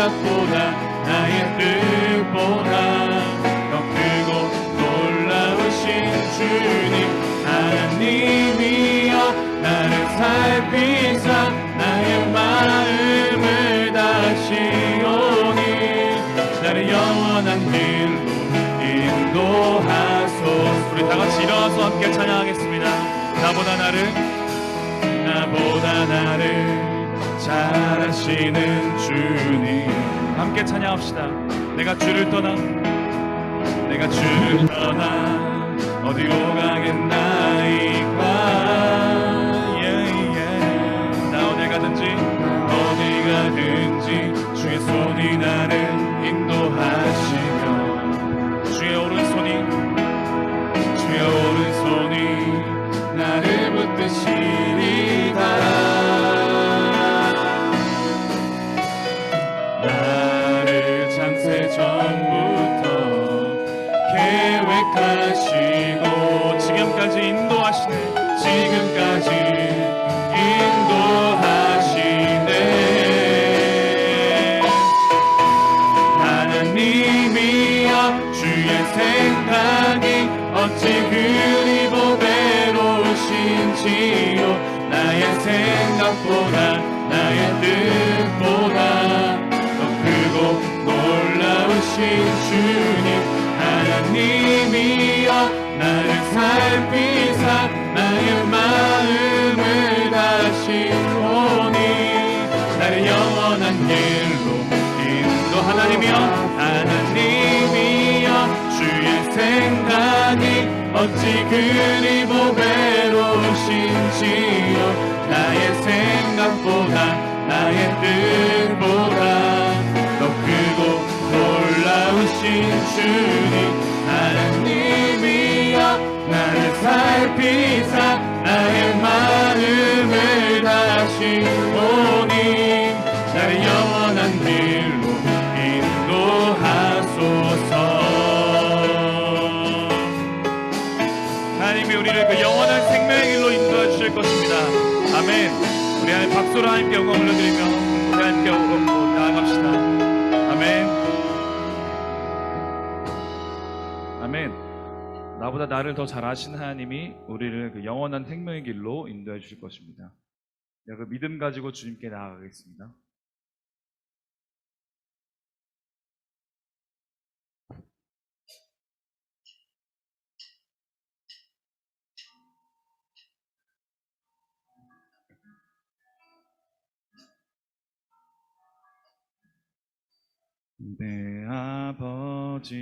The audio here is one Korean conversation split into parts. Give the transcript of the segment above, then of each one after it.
생각보다 나의 뜻보다 더 크고 놀라우신 주님 하나님이여 나를 살피사 나의 마음을 다시오니 나를 영원한 길로 인도하소서. 우리 다같이 일어나서 함께 찬양하겠습니다. 나보다 나를 잘 아시는 주님 함께 찬양합시다. 내가 주를 떠나 어디로 가겠나이까. 나 어디 가든지 주의 손이 나를 인도하시며 주의 오른손이 나를 붙드시리다. 나를 창세 전부터 계획하시고 지금까지 인도하시네. 하나님이여 주의 생각이 어찌 그리 보배로우신지요. 나의 생각보다 나의 뜻보다 더 크고 놀라우신 주님 하나님이여 나를 살피사 나의 마음을 다시오니 나를 영원한 길로 인도. 하나님이여 주의 생각이 어찌 그리 보배로우신지요. 나의 생각보다 나의 뜻보다 더 크고 놀라우신 주님 하나님이여 나를 살피사 나의 마음을 다시오니 나를 영원한 길로 인도하소서. 하나님이 우리를 그 영원한 생명의 길로 인도해 주실 것입니다. 아멘. 우리 하나님 박수로 하나님께 영광 올려드리며 우리 하나님께 나아갑시다. 아멘. 아멘. 나보다 나를 더 잘 아시는 하나님이 우리를 그 영원한 생명의 길로 인도해 주실 것입니다. 그 믿음 가지고 주님께 나아가겠습니다. 내 아버지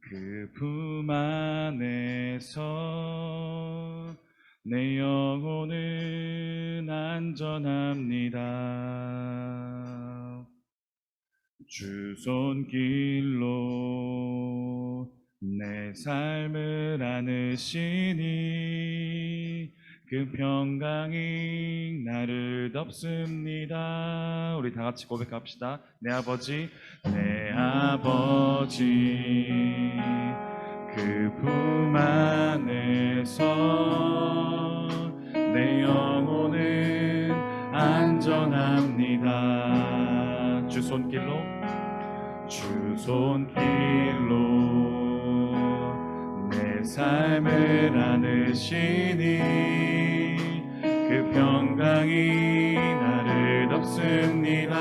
그 품 안에서 내 영혼은 안전합니다. 주 손길로 내 삶을 안으시니 그 평강이 나를 덮습니다. 우리 다 같이 고백합시다. 내 아버지 그 품 안에서 내 영혼은 안전합니다. 주 손길로 내 삶을 안으시니 그 평강이 나를 덮습니다.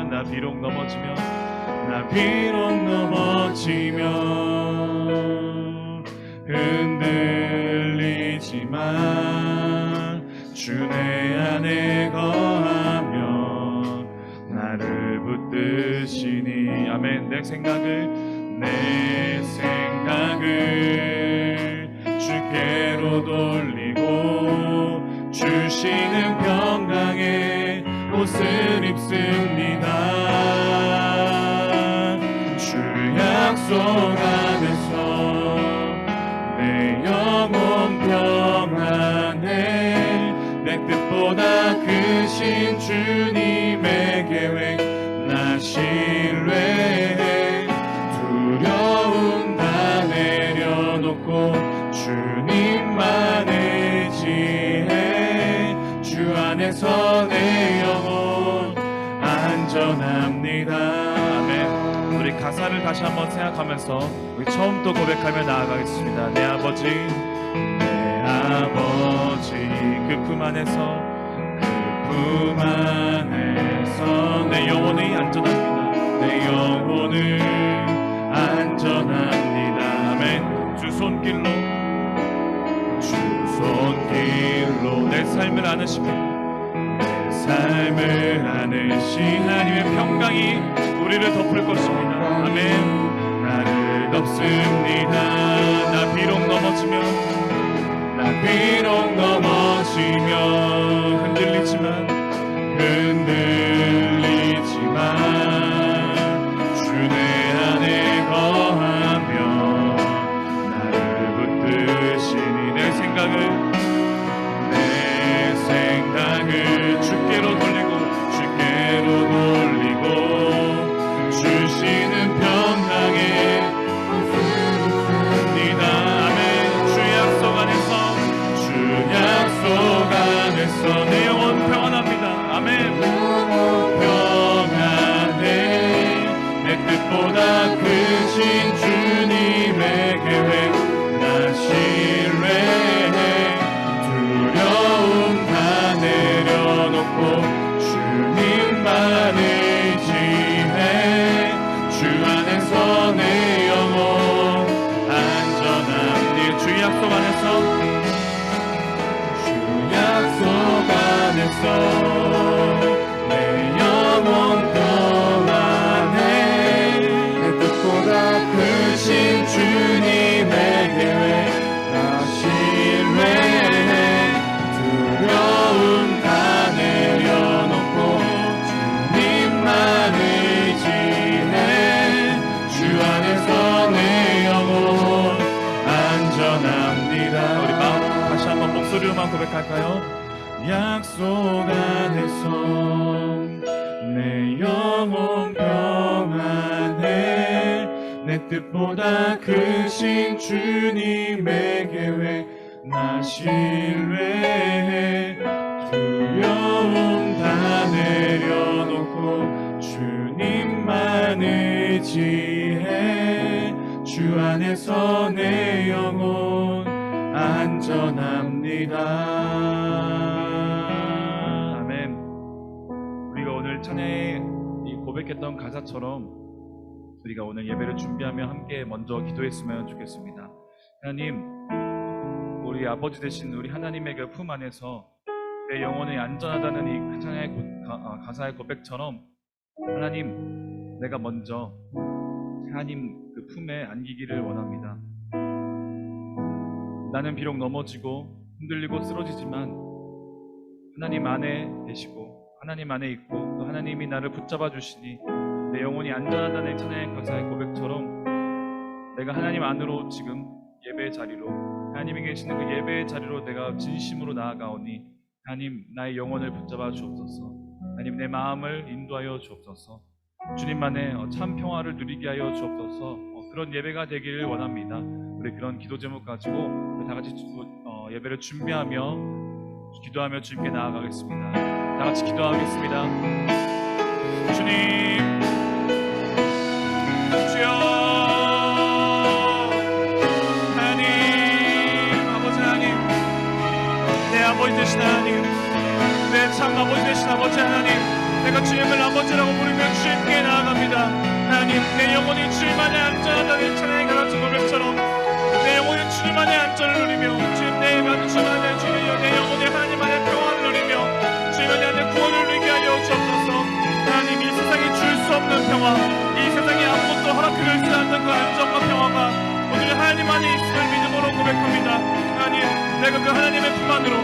나 비록 넘어지며 흔들리지만 주 내 안에 거하며 나를 붙드시니. 아멘. 내 생각을 주께로 돌리고 주시는 평강의 옷을 입습니다. 주 약속 안에서 내 영혼 평안해. 내 뜻보다 크신 주님의 계획 나 신뢰해. 두려움 다 내려놓고 주님만 의지해. 주 안에서 내 영혼 다시 한번 생각하면서 우리 처음부터 고백하며 나아가겠습니다. 내 아버지, 내 아버지, 그 품 안에서, 그 품 안에서 내 영혼이 안전합니다. 내 영혼은 안전합니다. 아멘. 주 손길로, 주 손길로 내 삶을 안으시며 내 삶을 안으신 하나님의 평강이 우리를 덮을 것입니다. 아멘. 나를 덮습니다. 나 비록 넘어지면, 나 비록 넘어지면 흔들리지만 주 내 안에 거하며 나를 붙드시니 내 생각을 주께로 돌리고 주시는 평강에 니다. 아멘. 주 약속 안에서 내 영혼 평안합니다. 아멘. 평안해. 내 뜻보다 크신 주님의 계획 나 신뢰해. 두려움 다 내려놓고 주님만 의지해. 주 안에서 내 영혼 안전합니다. 주 약속 안에서, 주 약속 안에서 내 영혼 평안해. 내 뜻보다 크신 주님의 계획 나 신뢰해. 두려움 다 내려놓고 주님만 의지해. 주 안에서 내 영혼 안전합니다. 우리 마음 다시 한번 목소리로만 고백할까요? 약속 안에서 내 영혼 평안해. 내 뜻보다 크신 주님의 계획 나 신뢰해. 두려움 다 내려놓고 주님만 의지해. 주 안에서 내 영혼 안전합니다. 아멘. 우리가 오늘 찬양에 이 고백했던 가사처럼 우리가 오늘 예배를 준비하며 함께 먼저 기도했으면 좋겠습니다. 하나님, 우리 아버지 되신 우리 하나님의 그 품 안에서 내 영혼이 안전하다는 이 찬양의 가사의 고백처럼 하나님, 내가 먼저 하나님 그 품에 안기기를 원합니다. 나는 비록 넘어지고 흔들리고 쓰러지지만 하나님 안에 계시고 하나님 안에 있고 또 하나님이 나를 붙잡아 주시니 내 영혼이 안전하다는 찬양의 가사의 고백처럼 내가 하나님 안으로 지금 예배의 자리로, 하나님이 계시는 그 예배의 자리로 내가 진심으로 나아가오니 하나님, 나의 영혼을 붙잡아 주옵소서. 하나님, 내 마음을 인도하여 주옵소서. 주님만의 참 평화를 누리게 하여 주옵소서. 그런 예배가 되기를 원합니다. 우리 그런 기도 제목 가지고 우리 다 같이 예배를 준비하며 기도하며 주님께 나아가겠습니다. 다 같이 기도하겠습니다. 주님, 주여, 하나님, 아버지 하나님, 내 아버지 되신 하나님, 내 참 아버지 되신 아버지 하나님, 내가 주님을 아버지라고 부르며 주님께 나아갑니다. 하나님, 내 영혼이 주님 안에 안전하다는 찬양의 가라지 고백처럼 내 영혼이 주님 안에 안전을 누리며 주님 내 주님 안에 주님 내 영혼이 하나님 안에 평안을 누리며 주님 안에 구원을 누리게 하여 주옵소서. 하나님, 이 세상에 줄 수 없는 평화, 이 세상에 아무것도 허락해줄 수 없는 그 안전과 평화가 오늘 하나님 안에 있음을 믿음으로 고백합니다. 하나님, 내가 그 하나님의 품 안으로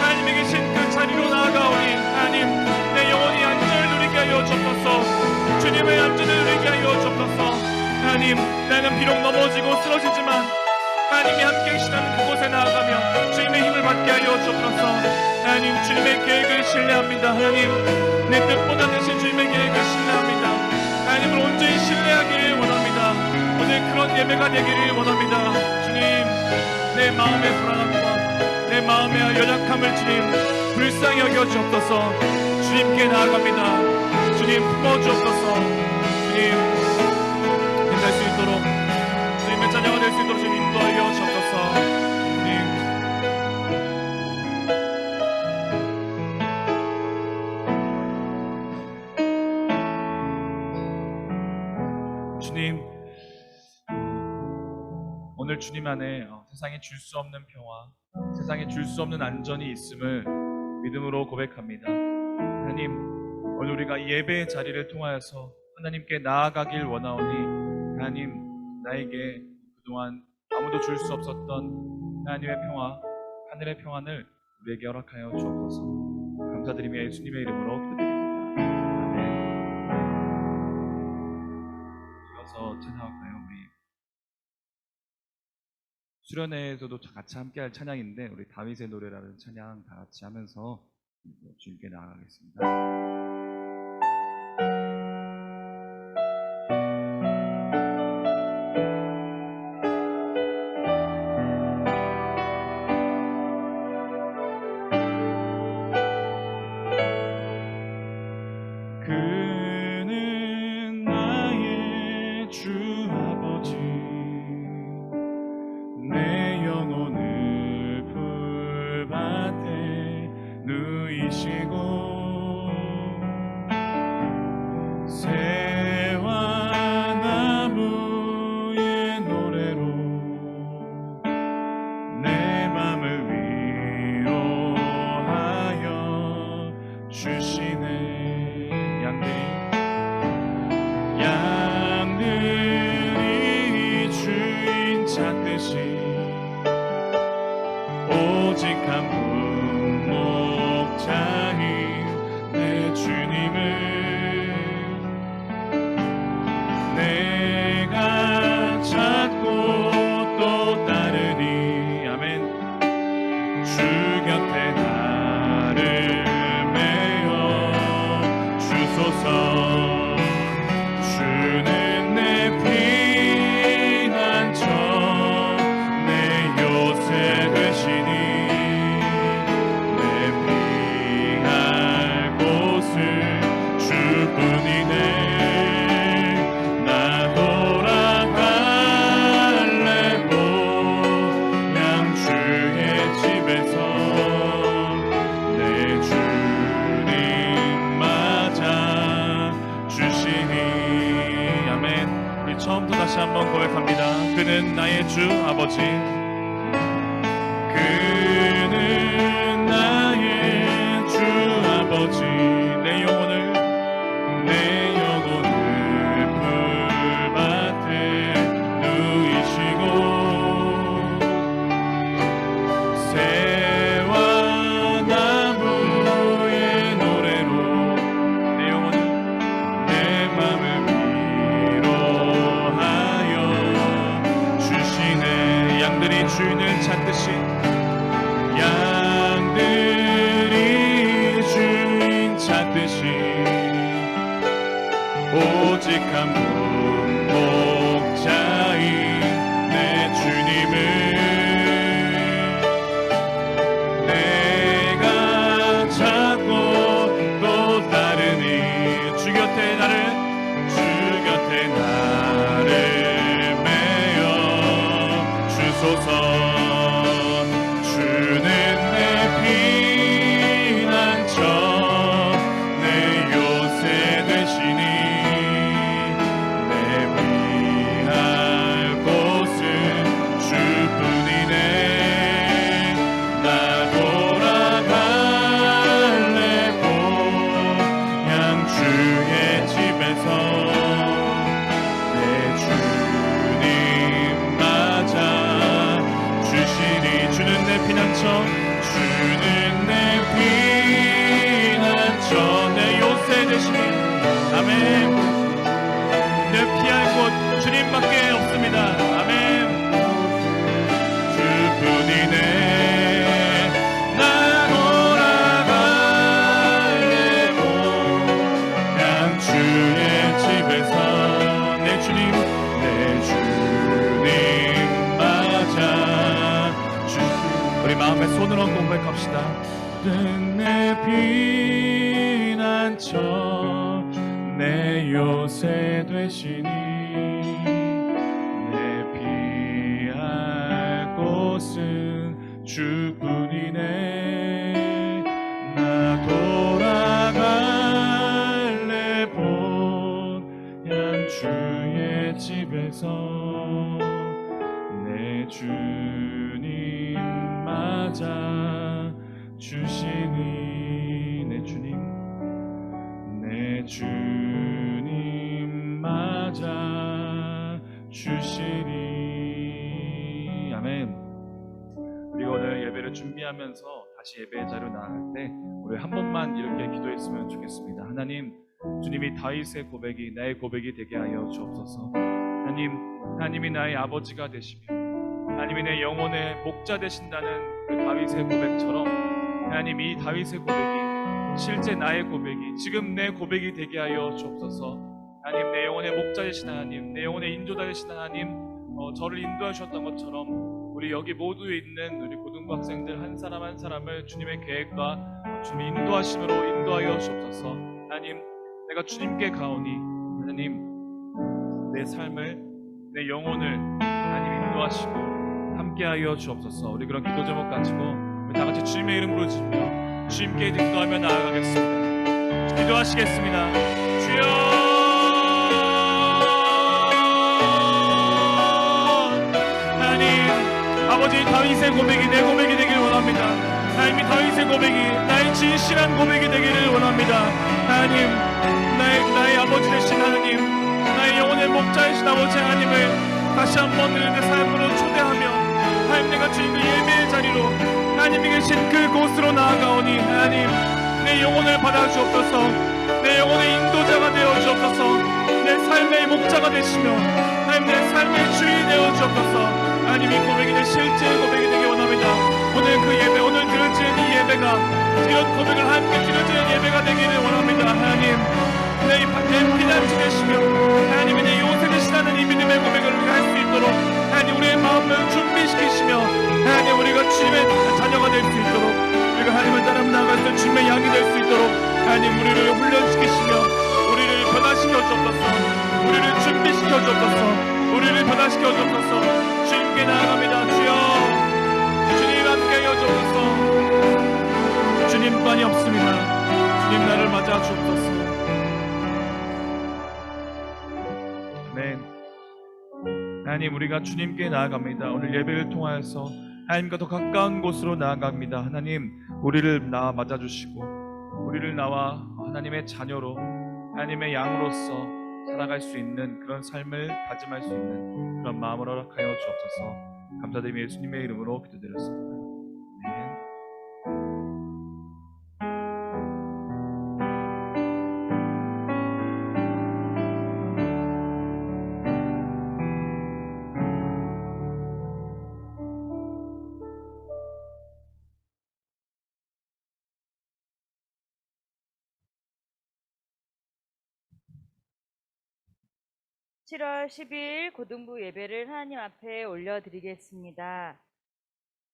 하나님이 계신 그 자리로 나아가오니 하나님, 내 영혼이 안전을 누리게 하여 주옵소서. 주님의 안전을 누리게 하여 주옵소서. 하나님, 나는 비록 넘어지고 쓰러지지만 하나님이 함께 계시다는 그곳에 나아가며 주님의 힘을 받게 하여 주옵소서. 하나님, 주님의 계획을 신뢰합니다. 하나님, 내 뜻보다 되신 주님의 계획을 신뢰합니다. 하나님을 온전히 신뢰하기를 원합니다. 오늘 그런 예배가 되기를 원합니다. 주님, 내 마음의 불안함과 내 마음의 연약함을 주님 불쌍히 여겨 주옵소서. 주님께 나아갑니다. 주님 품어주옵소서. 주님, 주님 안에 세상에 줄 수 없는 평화, 세상에 줄 수 없는 안전이 있음을 믿음으로 고백합니다. 하나님, 오늘 우리가 이 예배의 자리를 통하여서 하나님께 나아가길 원하오니 하나님, 나에게 그동안 아무도 줄 수 없었던 하나님의 평화, 하늘의 평안을 우리에게 허락하여 주옵소서. 감사드리며 예수님의 이름으로 기도드립니다. 아멘. 이어서 찬양할까요? 우리 수련회에서도 같이 함께할 찬양인데 우리 다윗의 노래라는 찬양 다 같이 하면서 주님께 나아가겠습니다. 오직 한 분 목자인 내 주님을 내가 찾고 또 따르니 아멘. 주 곁에 나를 메어 주소서. 주는 내 피난처 내 요새 되시니 처음부터 다시 한번 고백합니다. 그는 나의 주 아버지, 그는 나의 주 아버지, 내 영혼을 풀밭에 누이시고 새와 나무의 노래로 내 영혼을 내 맘을 양들이 주인을 찾듯이 양들이 주인 찾듯이 오직 한 분 목자인 내 주님을 내가 찾고 또 따르니 주 곁에 나를 주는 내 피난처 내 요새 되시니 내 피할 곳은 주뿐이네. 나 돌아갈래 고향 주의 집에서 내 주님 맞아 주는 내 피난처, 주는 내 피난처 내 요새 되시니 아멘. 내 피할 곳 주님밖에 없습니다. 아멘. 주뿐이네. 나 돌아갈래 고향 주의 집에서 내 주님 맞아. 우리 마음에 손을 얹고 고백합시다. 내 피난처 내 요새 되시니 내 피할 곳은 주뿐이네. 나 돌아갈래 본향 주의 집에서 내 내 주님 맞아 주시니 내 주님 맞아 주시니. 아멘. 우리가 오늘 예배를 준비하면서 다시 예배의 자리로 나아갈 때 우리 한 번만 이렇게 기도했으면 좋겠습니다. 하나님, 주님이 다윗의 고백이 나의 고백이 되게 하여 주옵소서. 하나님이 나의 아버지가 되시며 하나님이 내 영혼의 목자 되신다는 그 다윗의 고백처럼 하나님, 이 다윗의 고백이 실제 나의 고백이 지금 내 고백이 되게 하여 주옵소서. 하나님, 내 영혼의 목자 되신 하나님, 내 영혼의 인도자 되신 하나님, 저를 인도하셨던 것처럼 우리 여기 모두에 있는 우리 고등부 학생들 한 사람 한 사람을 주님의 계획과 주님의 인도하심으로 인도하여 주옵소서. 하나님, 내가 주님께 가오니 하나님, 내 삶을, 내 영혼을 하나님 인도하시고 함께하여 주옵소서. 우리 그런 기도 제목 가지고 우리 다 같이 주님의 이름으로 지며 주님께 기도하며 나아가겠습니다. 기도하시겠습니다. 주여, 하나님, 아버지, 다윗의 고백이 내 고백이 되기를 원합니다. 하나님이 다윗의 고백이 나의 진실한 고백이 되기를 원합니다. 하나님, 나의 아버지 되신 하나님, 나의 영혼의 목자이신 아버지 하나님을 다시 한번 내 삶으로 초대하며 하나님, 내가 주님 그 예배의 자리로 하나님이 계신 그곳으로 나아가오니 하나님, 내 영혼을 받아주옵소서. 내 영혼의 인도자가 되어주옵소서. 내 삶의 목자가 되시며 하나님, 내 삶의 주인이 되어주옵소서. 하나님이 고백이 내 실제 고백이 되기 원합니다. 오늘 그 예배, 오늘 드려지는 이 예배가 이런 고백을 함께 드려지는 예배가 되기를 원합니다. 하나님, 내 피난처 되시며 하나님이 내 요새 되시다는 이 믿음의 고백을 우리가 할 수 있도록 하나님, 우리의 마음을 준비시키시며 하나님, 우리가 주님의 자녀가 될 수 있도록, 우리가 하나님을 따라 나아갈 때 주님의 양이 될 수 있도록 하나님, 우리를 훈련시키시며 우리를 변화시켜 주옵소서. 우리를 준비시켜 주옵소서. 우리를 변화시켜 주옵소서. 주님께 나아갑니다. 주여, 주님 함께하여 주옵소서. 주님만이 없습니다. 주님 나를 맞아 주옵소서. 아멘. 하나님, 우리가 주님께 나아갑니다. 오늘 예배를 통하여서 하나님과 더 가까운 곳으로 나아갑니다. 하나님, 우리를 맞아주시고 우리를 나와 하나님의 자녀로, 하나님의 양으로서 살아갈 수 있는 그런 삶을 다짐할 수 있는 그런 마음으로 허락하여 주옵소서. 감사드리며 예수님의 이름으로 기도드렸습니다. 아멘. (7월 10일) 고등부 예배를 하나님 앞에 올려드리겠습니다.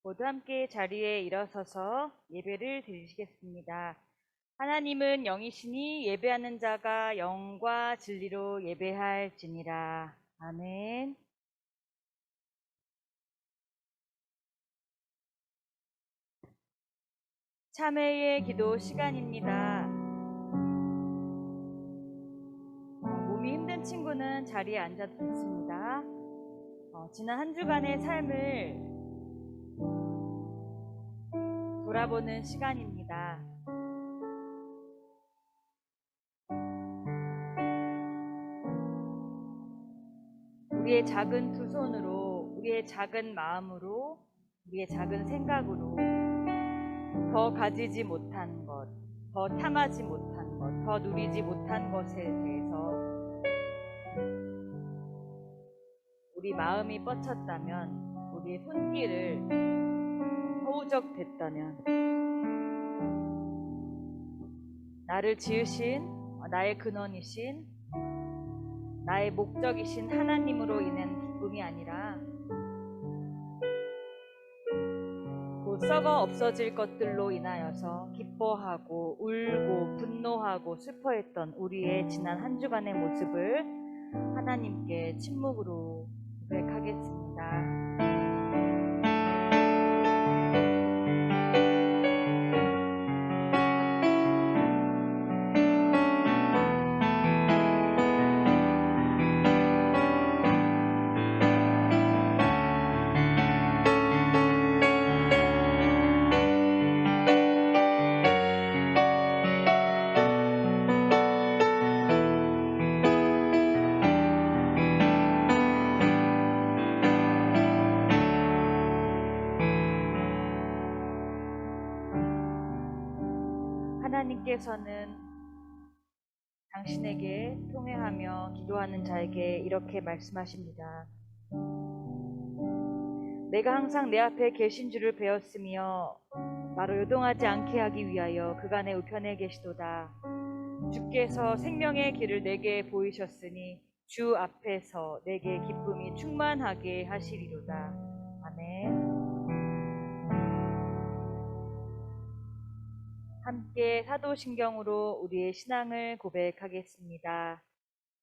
모두 함께 자리에 일어서서 예배를 드리시겠습니다. 하나님은 영이시니 예배하는 자가 영과 진리로 예배할지니라. 아멘. 참회의 기도 시간입니다. 몸이 힘든 친구는 자리에 앉아도 좋습니다. 지난 한 주간의 삶을 돌아보는 시간입니다. 우리의 작은 두 손으로, 우리의 작은 마음으로, 우리의 작은 생각으로 더 가지지 못한 것, 더 탐하지 못한 것, 더 누리지 못한 것에 대해서 우리 마음이 뻗쳤다면, 우리의 손길을 허우적댔다면, 나를 지으신, 나의 근원이신, 나의 목적이신 하나님으로 인한 기쁨이 아니라 곧 썩어 없어질 것들로 인하여서 기뻐하고 울고 분노하고 슬퍼했던 우리의 지난 한 주간의 모습을 하나님께 침묵으로 고백하겠습니다. 하나님께서는 당신에게 통회하며 기도하는 자에게 이렇게 말씀하십니다. 내가 항상 내 앞에 계신 줄을 배웠으며 나로 요동하지 않게 하기 위하여 그간의 우편에 계시도다. 주께서 생명의 길을 내게 보이셨으니 주 앞에서 내게 기쁨이 충만하게 하시리로다. 아멘. 함께 사도신경으로 우리의 신앙을 고백하겠습니다.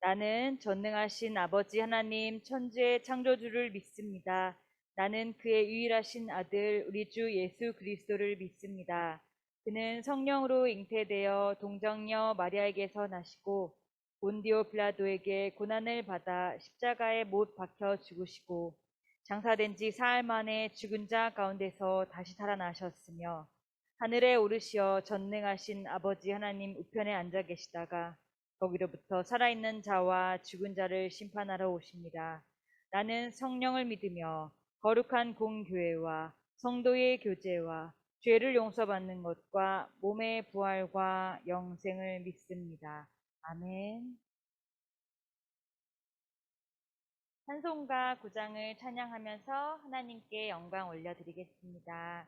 나는 전능하신 아버지 하나님 천지의 창조주를 믿습니다. 나는 그의 유일하신 아들 우리 주 예수 그리스도를 믿습니다. 그는 성령으로 잉태되어 동정녀 마리아에게서 나시고 본디오 빌라도에게 고난을 받아 십자가에 못 박혀 죽으시고 장사된 지 사흘 만에 죽은 자 가운데서 다시 살아나셨으며 하늘에 오르시어 전능하신 아버지 하나님 우편에 앉아 계시다가 거기로부터 살아있는 자와 죽은 자를 심판하러 오십니다. 나는 성령을 믿으며 거룩한 공교회와 성도의 교제와 죄를 용서받는 것과 몸의 부활과 영생을 믿습니다. 아멘. 찬송가 9장을 찬양하면서 하나님께 영광 올려드리겠습니다.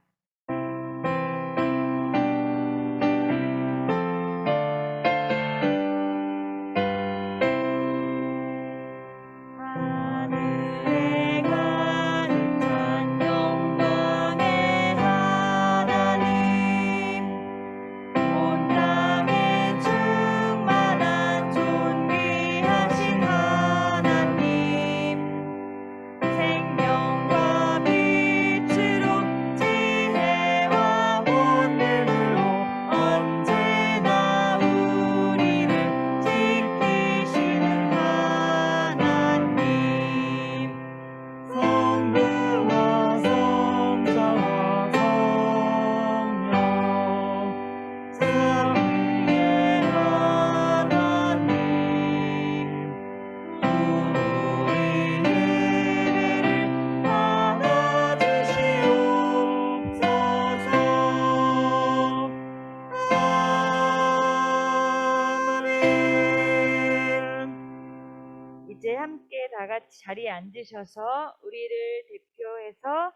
이제 함께 다 같이 자리에 앉으셔서 우리를 대표해서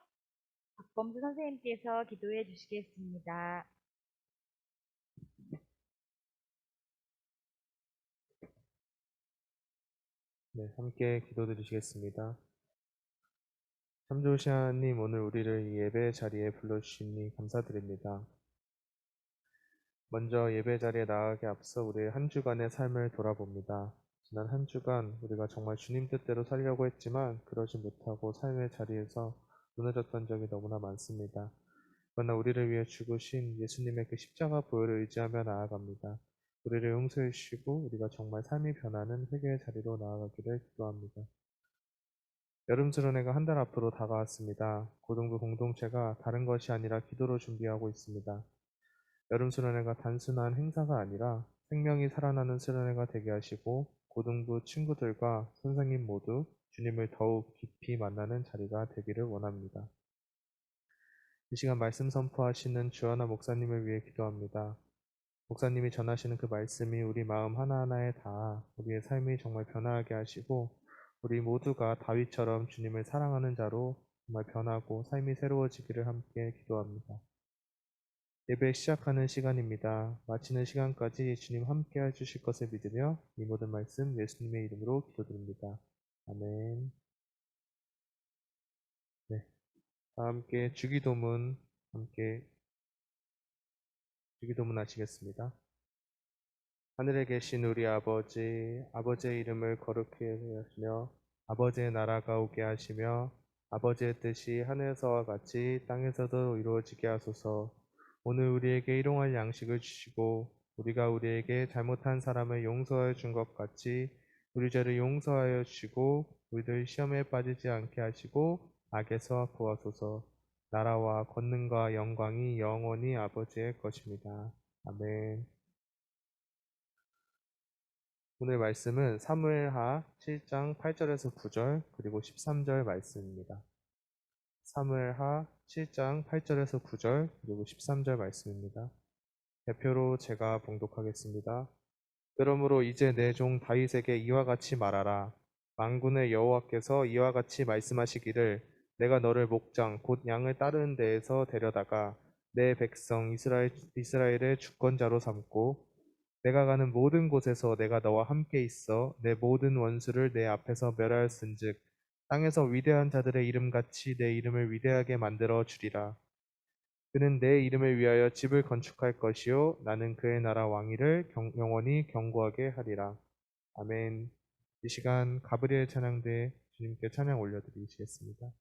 박범수 선생님께서 기도해 주시겠습니다. 네, 함께 기도드리시겠습니다. 참 좋으신 하나님, 오늘 우리를 이 예배 자리에 불러주시니 감사드립니다. 먼저 예배 자리에 나가기 앞서 우리의 한 주간의 삶을 돌아봅니다. 지난 한 주간 우리가 정말 주님 뜻대로 살려고 했지만 그러지 못하고 삶의 자리에서 무너졌던 적이 너무나 많습니다. 그러나 우리를 위해 죽으신 예수님의 그 십자가 보혈을 의지하며 나아갑니다. 우리를 용서해 주시고 우리가 정말 삶이 변하는 회개의 자리로 나아가기를 기도합니다. 여름 수련회가 한 달 앞으로 다가왔습니다. 고등부 공동체가 다른 것이 아니라 기도로 준비하고 있습니다. 여름 수련회가 단순한 행사가 아니라 생명이 살아나는 수련회가 되게 하시고 고등부 친구들과 선생님 모두 주님을 더욱 깊이 만나는 자리가 되기를 원합니다. 이 시간 말씀 선포하시는 주연아 목사님을 위해 기도합니다. 목사님이 전하시는 그 말씀이 우리 마음 하나하나에 닿아 우리의 삶이 정말 변화하게 하시고 우리 모두가 다윗처럼 주님을 사랑하는 자로 정말 변하고 삶이 새로워지기를 함께 기도합니다. 예배 시작하는 시간입니다. 마치는 시간까지 주님 함께 해주실 것을 믿으며 이 모든 말씀 예수님의 이름으로 기도드립니다. 아멘. 네, 다 함께 주기도문 하시겠습니다. 하늘에 계신 우리 아버지, 아버지의 이름을 거룩히 하시며 아버지의 나라가 오게 하시며 아버지의 뜻이 하늘에서와 같이 땅에서도 이루어지게 하소서. 오늘 우리에게 일용할 양식을 주시고 우리가 우리에게 잘못한 사람을 용서하여 준 것 같이 우리 죄를 용서하여 주시고 우리들 시험에 빠지지 않게 하시고 악에서 구하소서. 나라와 권능과 영광이 영원히 아버지의 것입니다. 아멘. 오늘 말씀은 사무엘하 7장 8절에서 9절 그리고 13절 말씀입니다. 사무엘하 7장 8절에서 9절 그리고 13절 말씀입니다. 대표로 제가 봉독하겠습니다. 그러므로 이제 내 종 다윗에게 이와 같이 말하라. 만군의 여호와께서 이와 같이 말씀하시기를 내가 너를 목장 곧 양을 따르는 데에서 데려다가 내 백성 이스라엘의 주권자로 삼고 내가 가는 모든 곳에서 내가 너와 함께 있어 내 모든 원수를 내 앞에서 멸하였은즉 땅에서 위대한 자들의 이름같이 내 이름을 위대하게 만들어 주리라. 그는 내 이름을 위하여 집을 건축할 것이요 나는 그의 나라 왕위를 영원히 견고하게 하리라. 아멘. 이 시간 가브리엘 찬양대 주님께 찬양 올려드리시겠습니다.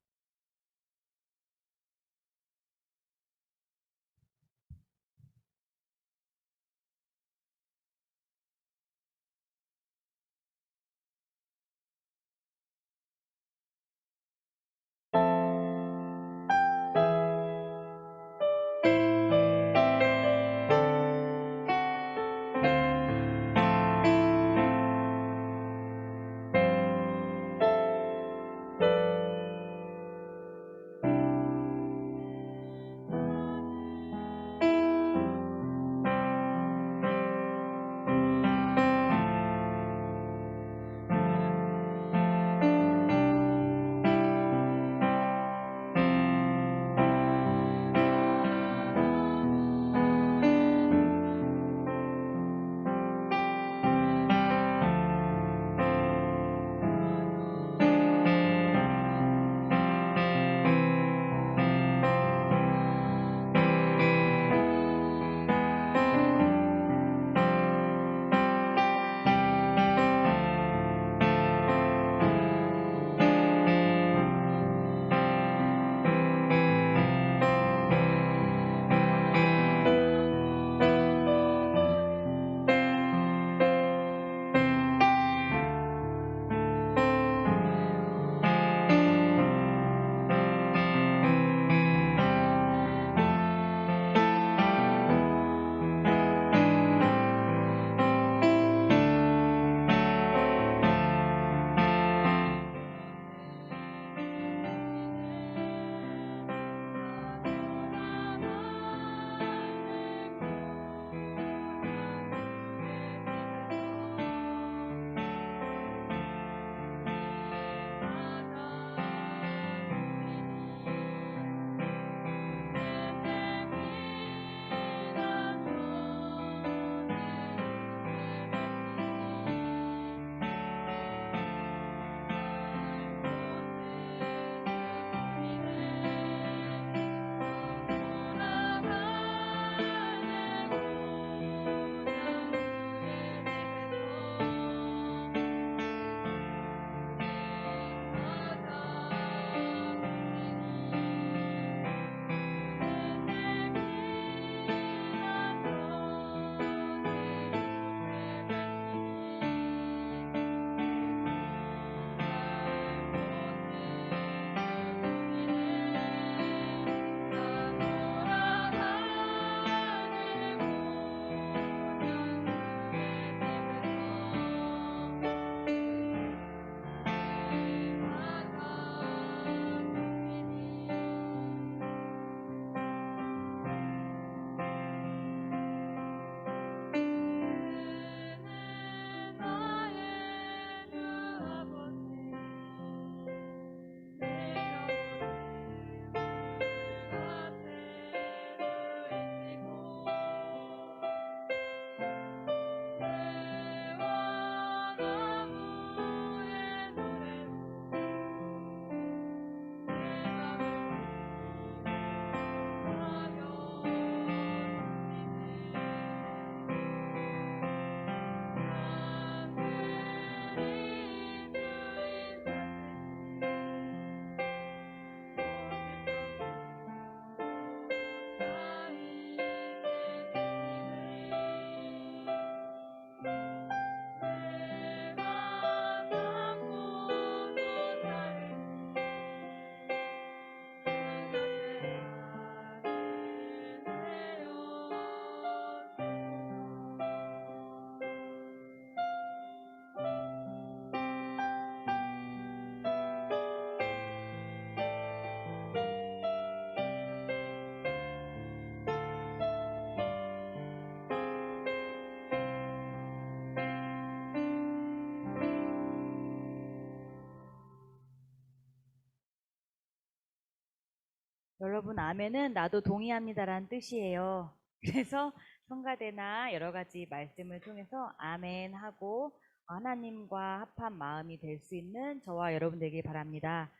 여러분, 아멘은 나도 동의합니다라는 뜻이에요. 그래서 성가대나 여러 가지 말씀을 통해서 아멘 하고 하나님과 합한 마음이 될 수 있는 저와 여러분 되길 바랍니다.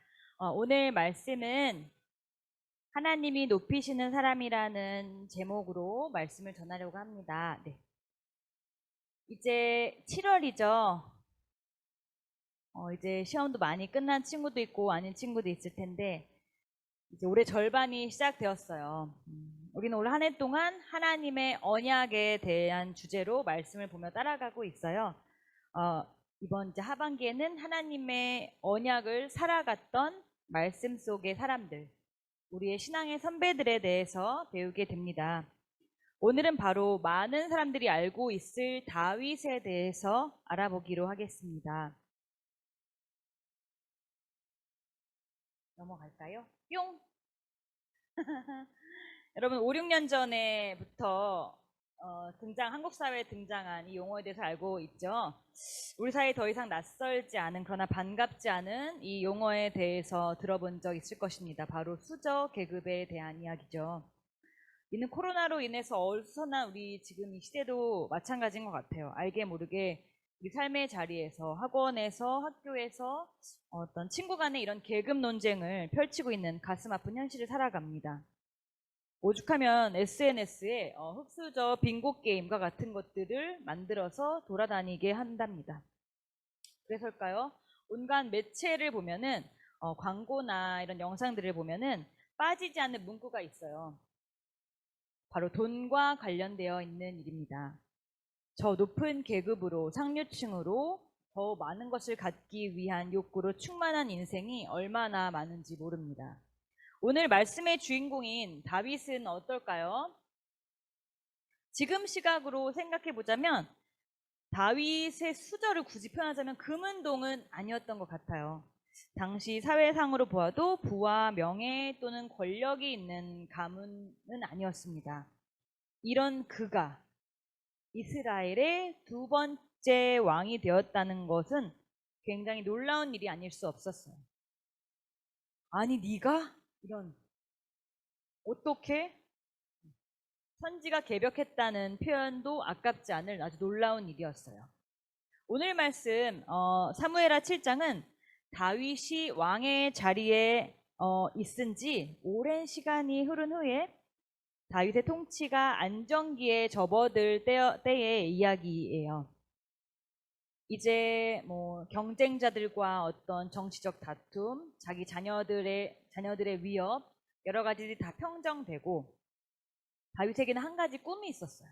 오늘 말씀은 하나님이 높이시는 사람이라는 제목으로 말씀을 전하려고 합니다. 네. 이제 7월이죠. 이제 시험도 많이 끝난 친구도 있고 아닌 친구도 있을 텐데 이제 올해 절반이 시작되었어요. 우리는 올 한 해 동안 하나님의 언약에 대한 주제로 말씀을 보며 따라가고 있어요. 이번 이제 하반기에는 하나님의 언약을 살아갔던 말씀 속의 사람들, 우리의 신앙의 선배들에 대해서 배우게 됩니다. 오늘은 바로 많은 사람들이 알고 있을 다윗에 대해서 알아보기로 하겠습니다. 넘어갈까요? 뿅! 여러분 5, 6년 전에부터 한국 사회에 등장한 이 용어에 대해서 알고 있죠. 우리 사회에 더 이상 낯설지 않은 그러나 반갑지 않은 이 용어에 대해서 들어본 적 있을 것입니다. 바로 수저 계급에 대한 이야기죠. 이는 코로나로 인해서 어수선한 우리 지금 이 시대도 마찬가지인 것 같아요. 알게 모르게 우리 삶의 자리에서, 학원에서, 학교에서 어떤 친구 간의 이런 계급 논쟁을 펼치고 있는 가슴 아픈 현실을 살아갑니다. 오죽하면 SNS에 흑수저 빙고 게임과 같은 것들을 만들어서 돌아다니게 한답니다. 그래서일까요? 온갖 매체를 보면은 광고나 이런 영상들을 보면은 빠지지 않는 문구가 있어요. 바로 돈과 관련되어 있는 일입니다. 저 높은 계급으로, 상류층으로 더 많은 것을 갖기 위한 욕구로 충만한 인생이 얼마나 많은지 모릅니다. 오늘 말씀의 주인공인 다윗은 어떨까요? 지금 시각으로 생각해 보자면 다윗의 수저를 굳이 표현하자면 금은동은 아니었던 것 같아요. 당시 사회상으로 보아도 부와 명예 또는 권력이 있는 가문은 아니었습니다. 이런 그가 이스라엘의 두 번째 왕이 되었다는 것은 굉장히 놀라운 일이 아닐 수 없었어요. 아니 네가? 이런, 어떻게? 선지가 개벽했다는 표현도 아깝지 않을 아주 놀라운 일이었어요. 오늘 말씀 사무엘하 7장은 다윗이 왕의 자리에 있은 지 오랜 시간이 흐른 후에 다윗의 통치가 안정기에 접어들 때의 이야기예요. 이제 뭐 경쟁자들과 어떤 정치적 다툼, 자기 자녀들의 위협, 여러 가지들이 다 평정되고 다윗에게는 한 가지 꿈이 있었어요.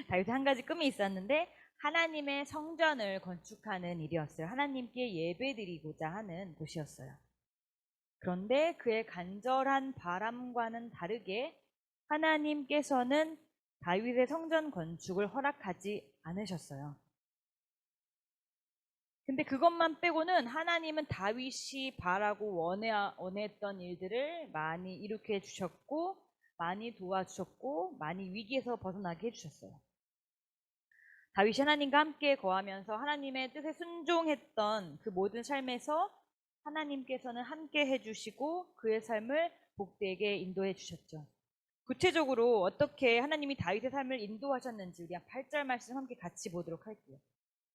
다윗에 한 가지 꿈이 있었는데 하나님의 성전을 건축하는 일이었어요. 하나님께 예배드리고자 하는 곳이었어요. 그런데 그의 간절한 바람과는 다르게 하나님께서는 다윗의 성전 건축을 허락하지 않으셨어요. 근데 그것만 빼고는 하나님은 다윗이 바라고 원했던 일들을 많이 이룩해 주셨고 많이 도와주셨고 많이 위기에서 벗어나게 해주셨어요. 다윗이 하나님과 함께 거하면서 하나님의 뜻에 순종했던 그 모든 삶에서 하나님께서는 함께 해주시고 그의 삶을 복되게 인도해 주셨죠. 구체적으로 어떻게 하나님이 다윗의 삶을 인도하셨는지 우리 한 8절 말씀 함께 같이 보도록 할게요.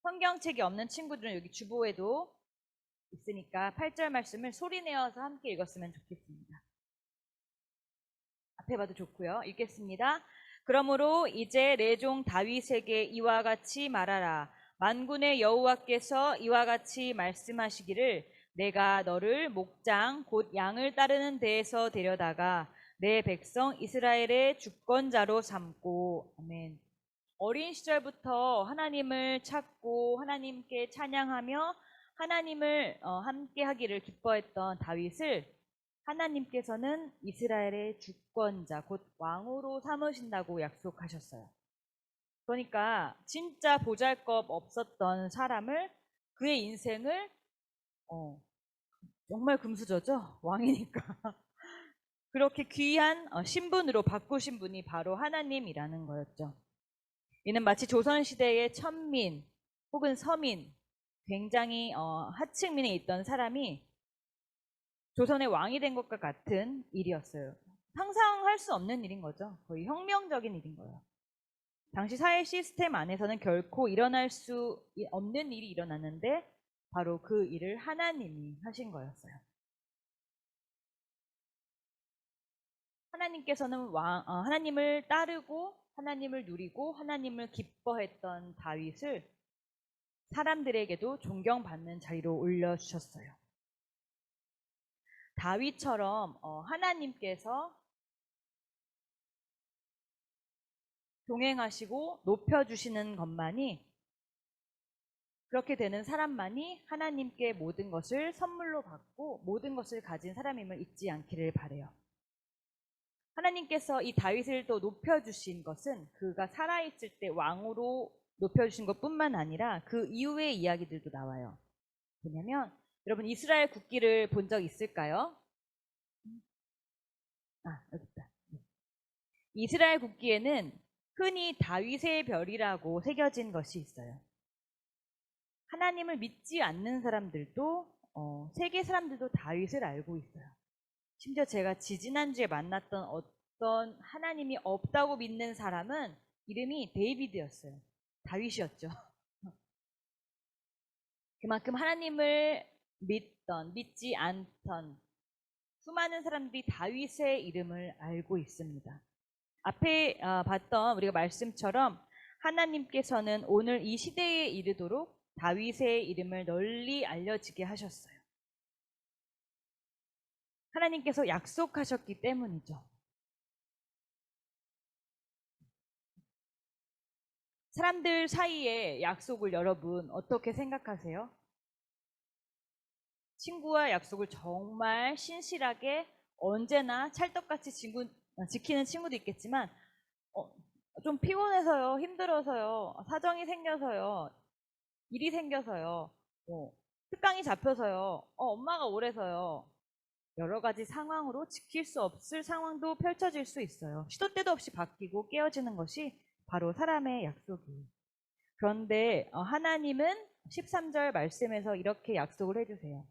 성경책이 없는 친구들은 여기 주보에도 있으니까 8절 말씀을 소리내어서 함께 읽었으면 좋겠습니다. 앞에 봐도 좋고요. 읽겠습니다. 그러므로 이제 내 종 다윗에게 이와 같이 말하라. 만군의 여호와께서 이와 같이 말씀하시기를 내가 너를 목장 곧 양을 따르는 데에서 데려다가 내 백성 이스라엘의 주권자로 삼고. 아멘. 어린 시절부터 하나님을 찾고 하나님께 찬양하며 하나님을 함께 하기를 기뻐했던 다윗을 하나님께서는 이스라엘의 주권자 곧 왕으로 삼으신다고 약속하셨어요. 그러니까 진짜 보잘것 없었던 사람을, 그의 인생을 정말 금수저죠. 왕이니까. 그렇게 귀한 신분으로 바꾸신 분이 바로 하나님이라는 거였죠. 이는 마치 조선시대의 천민 혹은 서민, 굉장히 하층민에 있던 사람이 조선의 왕이 된 것과 같은 일이었어요. 상상할 수 없는 일인 거죠. 거의 혁명적인 일인 거예요. 당시 사회 시스템 안에서는 결코 일어날 수 없는 일이 일어났는데 바로 그 일을 하나님이 하신 거였어요. 하나님께서는 하나님을 따르고 하나님을 누리고 하나님을 기뻐했던 다윗을 사람들에게도 존경받는 자리로 올려주셨어요. 다윗처럼 하나님께서 동행하시고 높여주시는 것만이, 그렇게 되는 사람만이 하나님께 모든 것을 선물로 받고 모든 것을 가진 사람임을 잊지 않기를 바라요. 하나님께서 이 다윗을 또 높여주신 것은 그가 살아있을 때 왕으로 높여주신 것뿐만 아니라 그 이후의 이야기들도 나와요. 뭐냐면 여러분 이스라엘 국기를 본 적 있을까요? 여기 있다. 이스라엘 국기에는 흔히 다윗의 별이라고 새겨진 것이 있어요. 하나님을 믿지 않는 사람들도 세계 사람들도 다윗을 알고 있어요. 심지어 제가 지지난주에 만났던 어떤 하나님이 없다고 믿는 사람은 이름이 데이비드였어요. 다윗이었죠. 그만큼 하나님을 믿지 않던 수많은 사람들이 다윗의 이름을 알고 있습니다. 앞에 봤던 우리가 말씀처럼 하나님께서는 오늘 이 시대에 이르도록 다윗의 이름을 널리 알려지게 하셨어요. 하나님께서 약속하셨기 때문이죠. 사람들 사이에 약속을 여러분 어떻게 생각하세요? 친구와 약속을 정말 신실하게 언제나 찰떡같이 지키는 친구도 있겠지만 좀 피곤해서요, 힘들어서요, 사정이 생겨서요, 일이 생겨서요, 특강이 잡혀서요, 엄마가 오래서요, 여러 가지 상황으로 지킬 수 없을 상황도 펼쳐질 수 있어요. 시도 때도 없이 바뀌고 깨어지는 것이 바로 사람의 약속이에요. 그런데 하나님은 13절 말씀에서 이렇게 약속을 해주세요.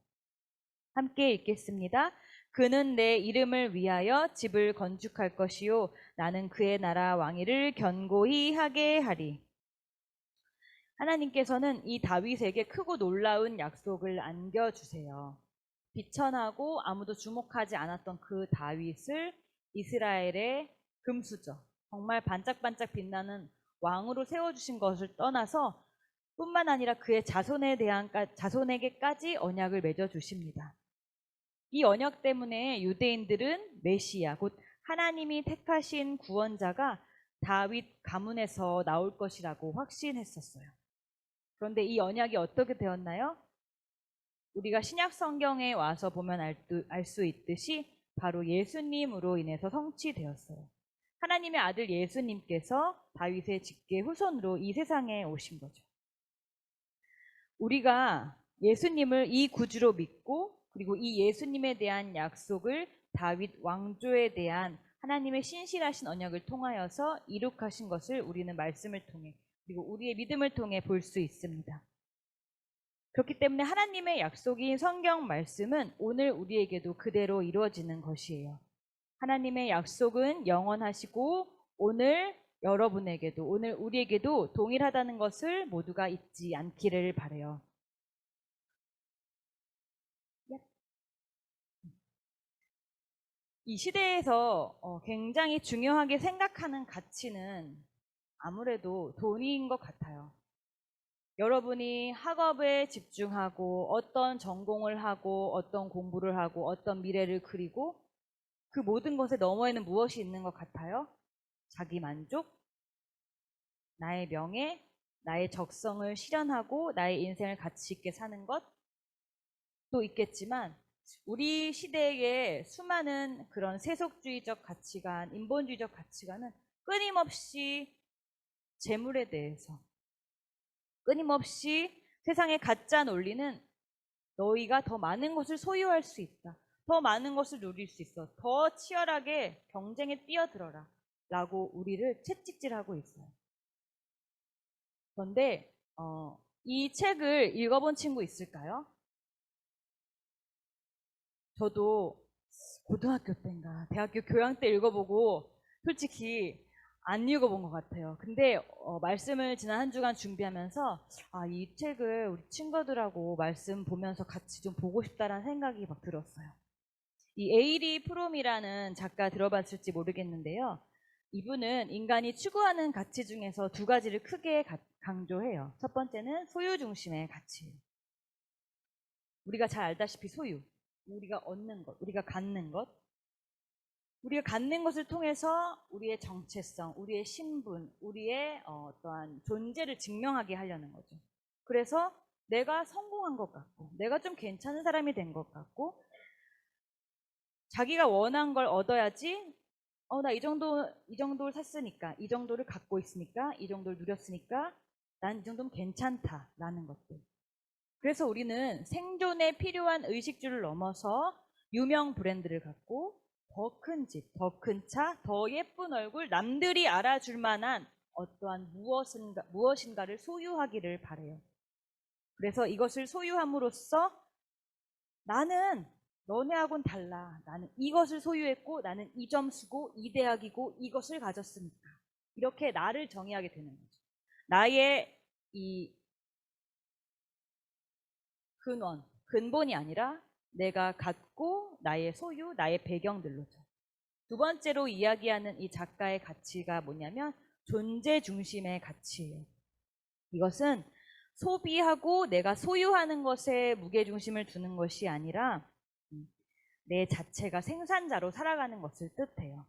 함께 읽겠습니다. 그는 내 이름을 위하여 집을 건축할 것이요 나는 그의 나라 왕위를 견고히 하게 하리. 하나님께서는 이 다윗에게 크고 놀라운 약속을 안겨주세요. 비천하고 아무도 주목하지 않았던 그 다윗을 이스라엘의 금수저, 정말 반짝반짝 빛나는 왕으로 세워주신 것을 떠나서 뿐만 아니라 그의 자손에게까지 언약을 맺어주십니다. 이 언약 때문에 유대인들은 메시아, 곧 하나님이 택하신 구원자가 다윗 가문에서 나올 것이라고 확신했었어요. 그런데 이 언약이 어떻게 되었나요? 우리가 신약 성경에 와서 보면 알 수 있듯이 바로 예수님으로 인해서 성취되었어요. 하나님의 아들 예수님께서 다윗의 직계 후손으로 이 세상에 오신 거죠. 우리가 예수님을 이 구주로 믿고 그리고 이 예수님에 대한 약속을 다윗 왕조에 대한 하나님의 신실하신 언약을 통하여서 이룩하신 것을 우리는 말씀을 통해 그리고 우리의 믿음을 통해 볼 수 있습니다. 그렇기 때문에 하나님의 약속인 성경 말씀은 오늘 우리에게도 그대로 이루어지는 것이에요. 하나님의 약속은 영원하시고 오늘 여러분에게도 오늘 우리에게도 동일하다는 것을 모두가 잊지 않기를 바라요. 이 시대에서 굉장히 중요하게 생각하는 가치는 아무래도 돈인 것 같아요. 여러분이 학업에 집중하고 어떤 전공을 하고 어떤 공부를 하고 어떤 미래를 그리고 그 모든 것의 너머에는 무엇이 있는 것 같아요? 자기 만족, 나의 명예, 나의 적성을 실현하고 나의 인생을 가치 있게 사는 것도 있겠지만 우리 시대의 수많은 그런 세속주의적 가치관, 인본주의적 가치관은 끊임없이 재물에 대해서 끊임없이 세상의 가짜 논리는 너희가 더 많은 것을 소유할 수 있다. 더 많은 것을 누릴 수 있어. 더 치열하게 경쟁에 뛰어들어라. 라고 우리를 채찍질하고 있어요. 그런데 이 책을 읽어본 친구 있을까요? 저도 고등학교 때인가 대학교 교양 때 읽어보고 솔직히 안 읽어본 것 같아요. 근데 말씀을 지난 한 주간 준비하면서 이 책을 우리 친구들하고 말씀 보면서 같이 좀 보고 싶다라는 생각이 막 들었어요. 이 에이리 프롬이라는 작가 들어봤을지 모르겠는데요. 이분은 인간이 추구하는 가치 중에서 두 가지를 크게 강조해요. 첫 번째는 소유 중심의 가치예요. 우리가 잘 알다시피 소유, 우리가 얻는 것, 우리가 갖는 것, 우리가 갖는 것을 통해서 우리의 정체성, 우리의 신분, 우리의 어떠한 존재를 증명하게 하려는 거죠. 그래서 내가 성공한 것 같고, 내가 좀 괜찮은 사람이 된 것 같고, 자기가 원한 걸 얻어야지, 나 이 정도를 샀으니까, 이 정도를 갖고 있으니까, 이 정도를 누렸으니까, 난 이 정도면 괜찮다라는 것들. 그래서 우리는 생존에 필요한 의식주를 넘어서 유명 브랜드를 갖고 더 큰 집, 더 큰 차, 더 예쁜 얼굴, 남들이 알아줄 만한 어떠한 무엇인가를 소유하기를 바래요. 그래서 이것을 소유함으로써 나는 너네하고는 달라. 나는 이것을 소유했고 나는 이 점수고 이 대학이고 이것을 가졌으니까. 이렇게 나를 정의하게 되는 거죠. 나의 이 근본이 아니라 내가 갖고 나의 소유, 나의 배경들로죠. 두 번째로 이야기하는 이 작가의 가치가 뭐냐면 존재 중심의 가치예요. 이것은 소비하고 내가 소유하는 것에 무게중심을 두는 것이 아니라 내 자체가 생산자로 살아가는 것을 뜻해요.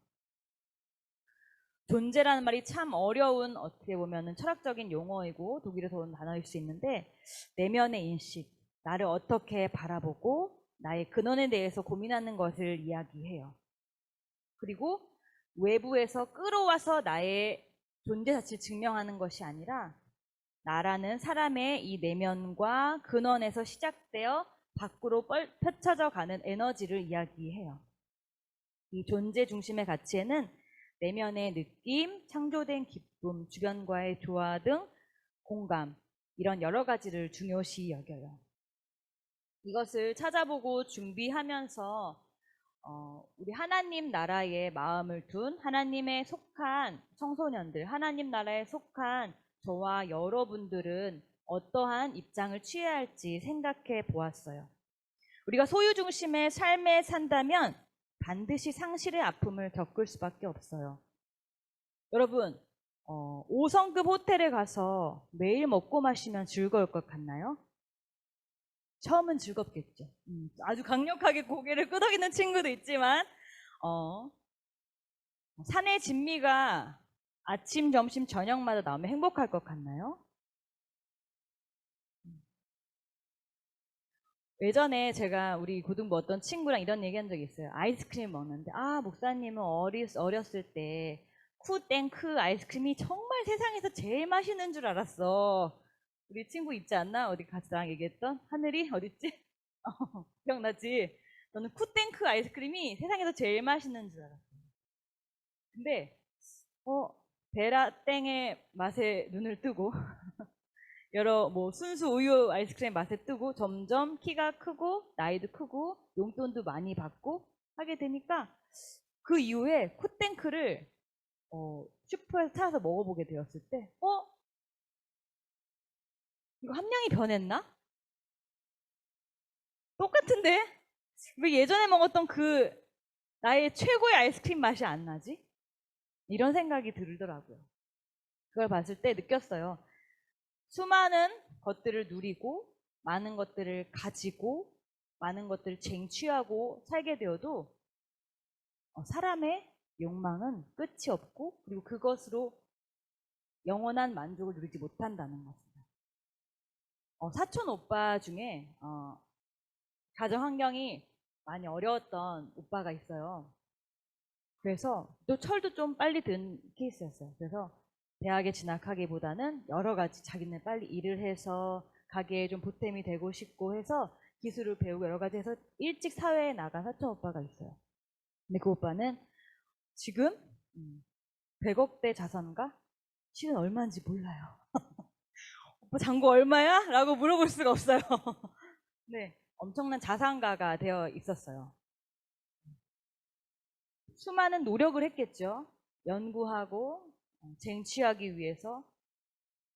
존재라는 말이 참 어려운 어떻게 보면 철학적인 용어이고 독일에서 온 단어일 수 있는데 내면의 인식, 나를 어떻게 바라보고 나의 근원에 대해서 고민하는 것을 이야기해요. 그리고 외부에서 끌어와서 나의 존재 자체를 증명하는 것이 아니라 나라는 사람의 이 내면과 근원에서 시작되어 밖으로 펼쳐져 가는 에너지를 이야기해요. 이 존재 중심의 가치에는 내면의 느낌, 창조된 기쁨, 주변과의 조화 등 공감, 이런 여러 가지를 중요시 여겨요. 이것을 찾아보고 준비하면서 우리 하나님 나라에 마음을 둔 하나님에 속한 청소년들, 하나님 나라에 속한 저와 여러분들은 어떠한 입장을 취해야 할지 생각해 보았어요. 우리가 소유 중심의 삶에 산다면 반드시 상실의 아픔을 겪을 수밖에 없어요. 여러분, 5성급 호텔에 가서 매일 먹고 마시면 즐거울 것 같나요? 처음은 즐겁겠죠. 아주 강력하게 고개를 끄덕이는 친구도 있지만 산의 진미가 아침, 점심, 저녁마다 나오면 행복할 것 같나요? 예전에 제가 우리 고등부 어떤 친구랑 이런 얘기한 적이 있어요. 아이스크림 먹는데 목사님은 어렸을 때 쿠땡크 아이스크림이 정말 세상에서 제일 맛있는 줄 알았어. 우리 친구 있지 않나? 어디 같이 나랑 얘기했던? 하늘이 어딨지? 기억나지? 너는 쿠땡크 아이스크림이 세상에서 제일 맛있는 줄 알았어. 근데 베라땡의 맛에 눈을 뜨고 여러 순수 우유 아이스크림 맛에 뜨고 점점 키가 크고 나이도 크고 용돈도 많이 받고 하게 되니까 그 이후에 쿠땡크를 슈퍼에서 찾아서 먹어보게 되었을 때 이거 함량이 변했나? 똑같은데? 왜 예전에 먹었던 그 나의 최고의 아이스크림 맛이 안 나지? 이런 생각이 들더라고요. 그걸 봤을 때 느꼈어요. 수많은 것들을 누리고 많은 것들을 가지고 많은 것들을 쟁취하고 살게 되어도 사람의 욕망은 끝이 없고 그리고 그것으로 영원한 만족을 누리지 못한다는 것입니다. 사촌 오빠 중에 가정 환경이 많이 어려웠던 오빠가 있어요. 그래서 또 철도 좀 빨리 든 케이스였어요. 그래서 대학에 진학하기보다는 여러 가지 자기는 빨리 일을 해서 가게에 좀 보탬이 되고 싶고 해서 기술을 배우고 여러 가지 해서 일찍 사회에 나간 사촌 오빠가 있어요. 근데 그 오빠는 지금 100억대 자산가? 실은 얼마인지 몰라요. 오빠 잔고 얼마야? 라고 물어볼 수가 없어요. 네, 엄청난 자산가가 되어 있었어요. 수많은 노력을 했겠죠. 연구하고 쟁취하기 위해서.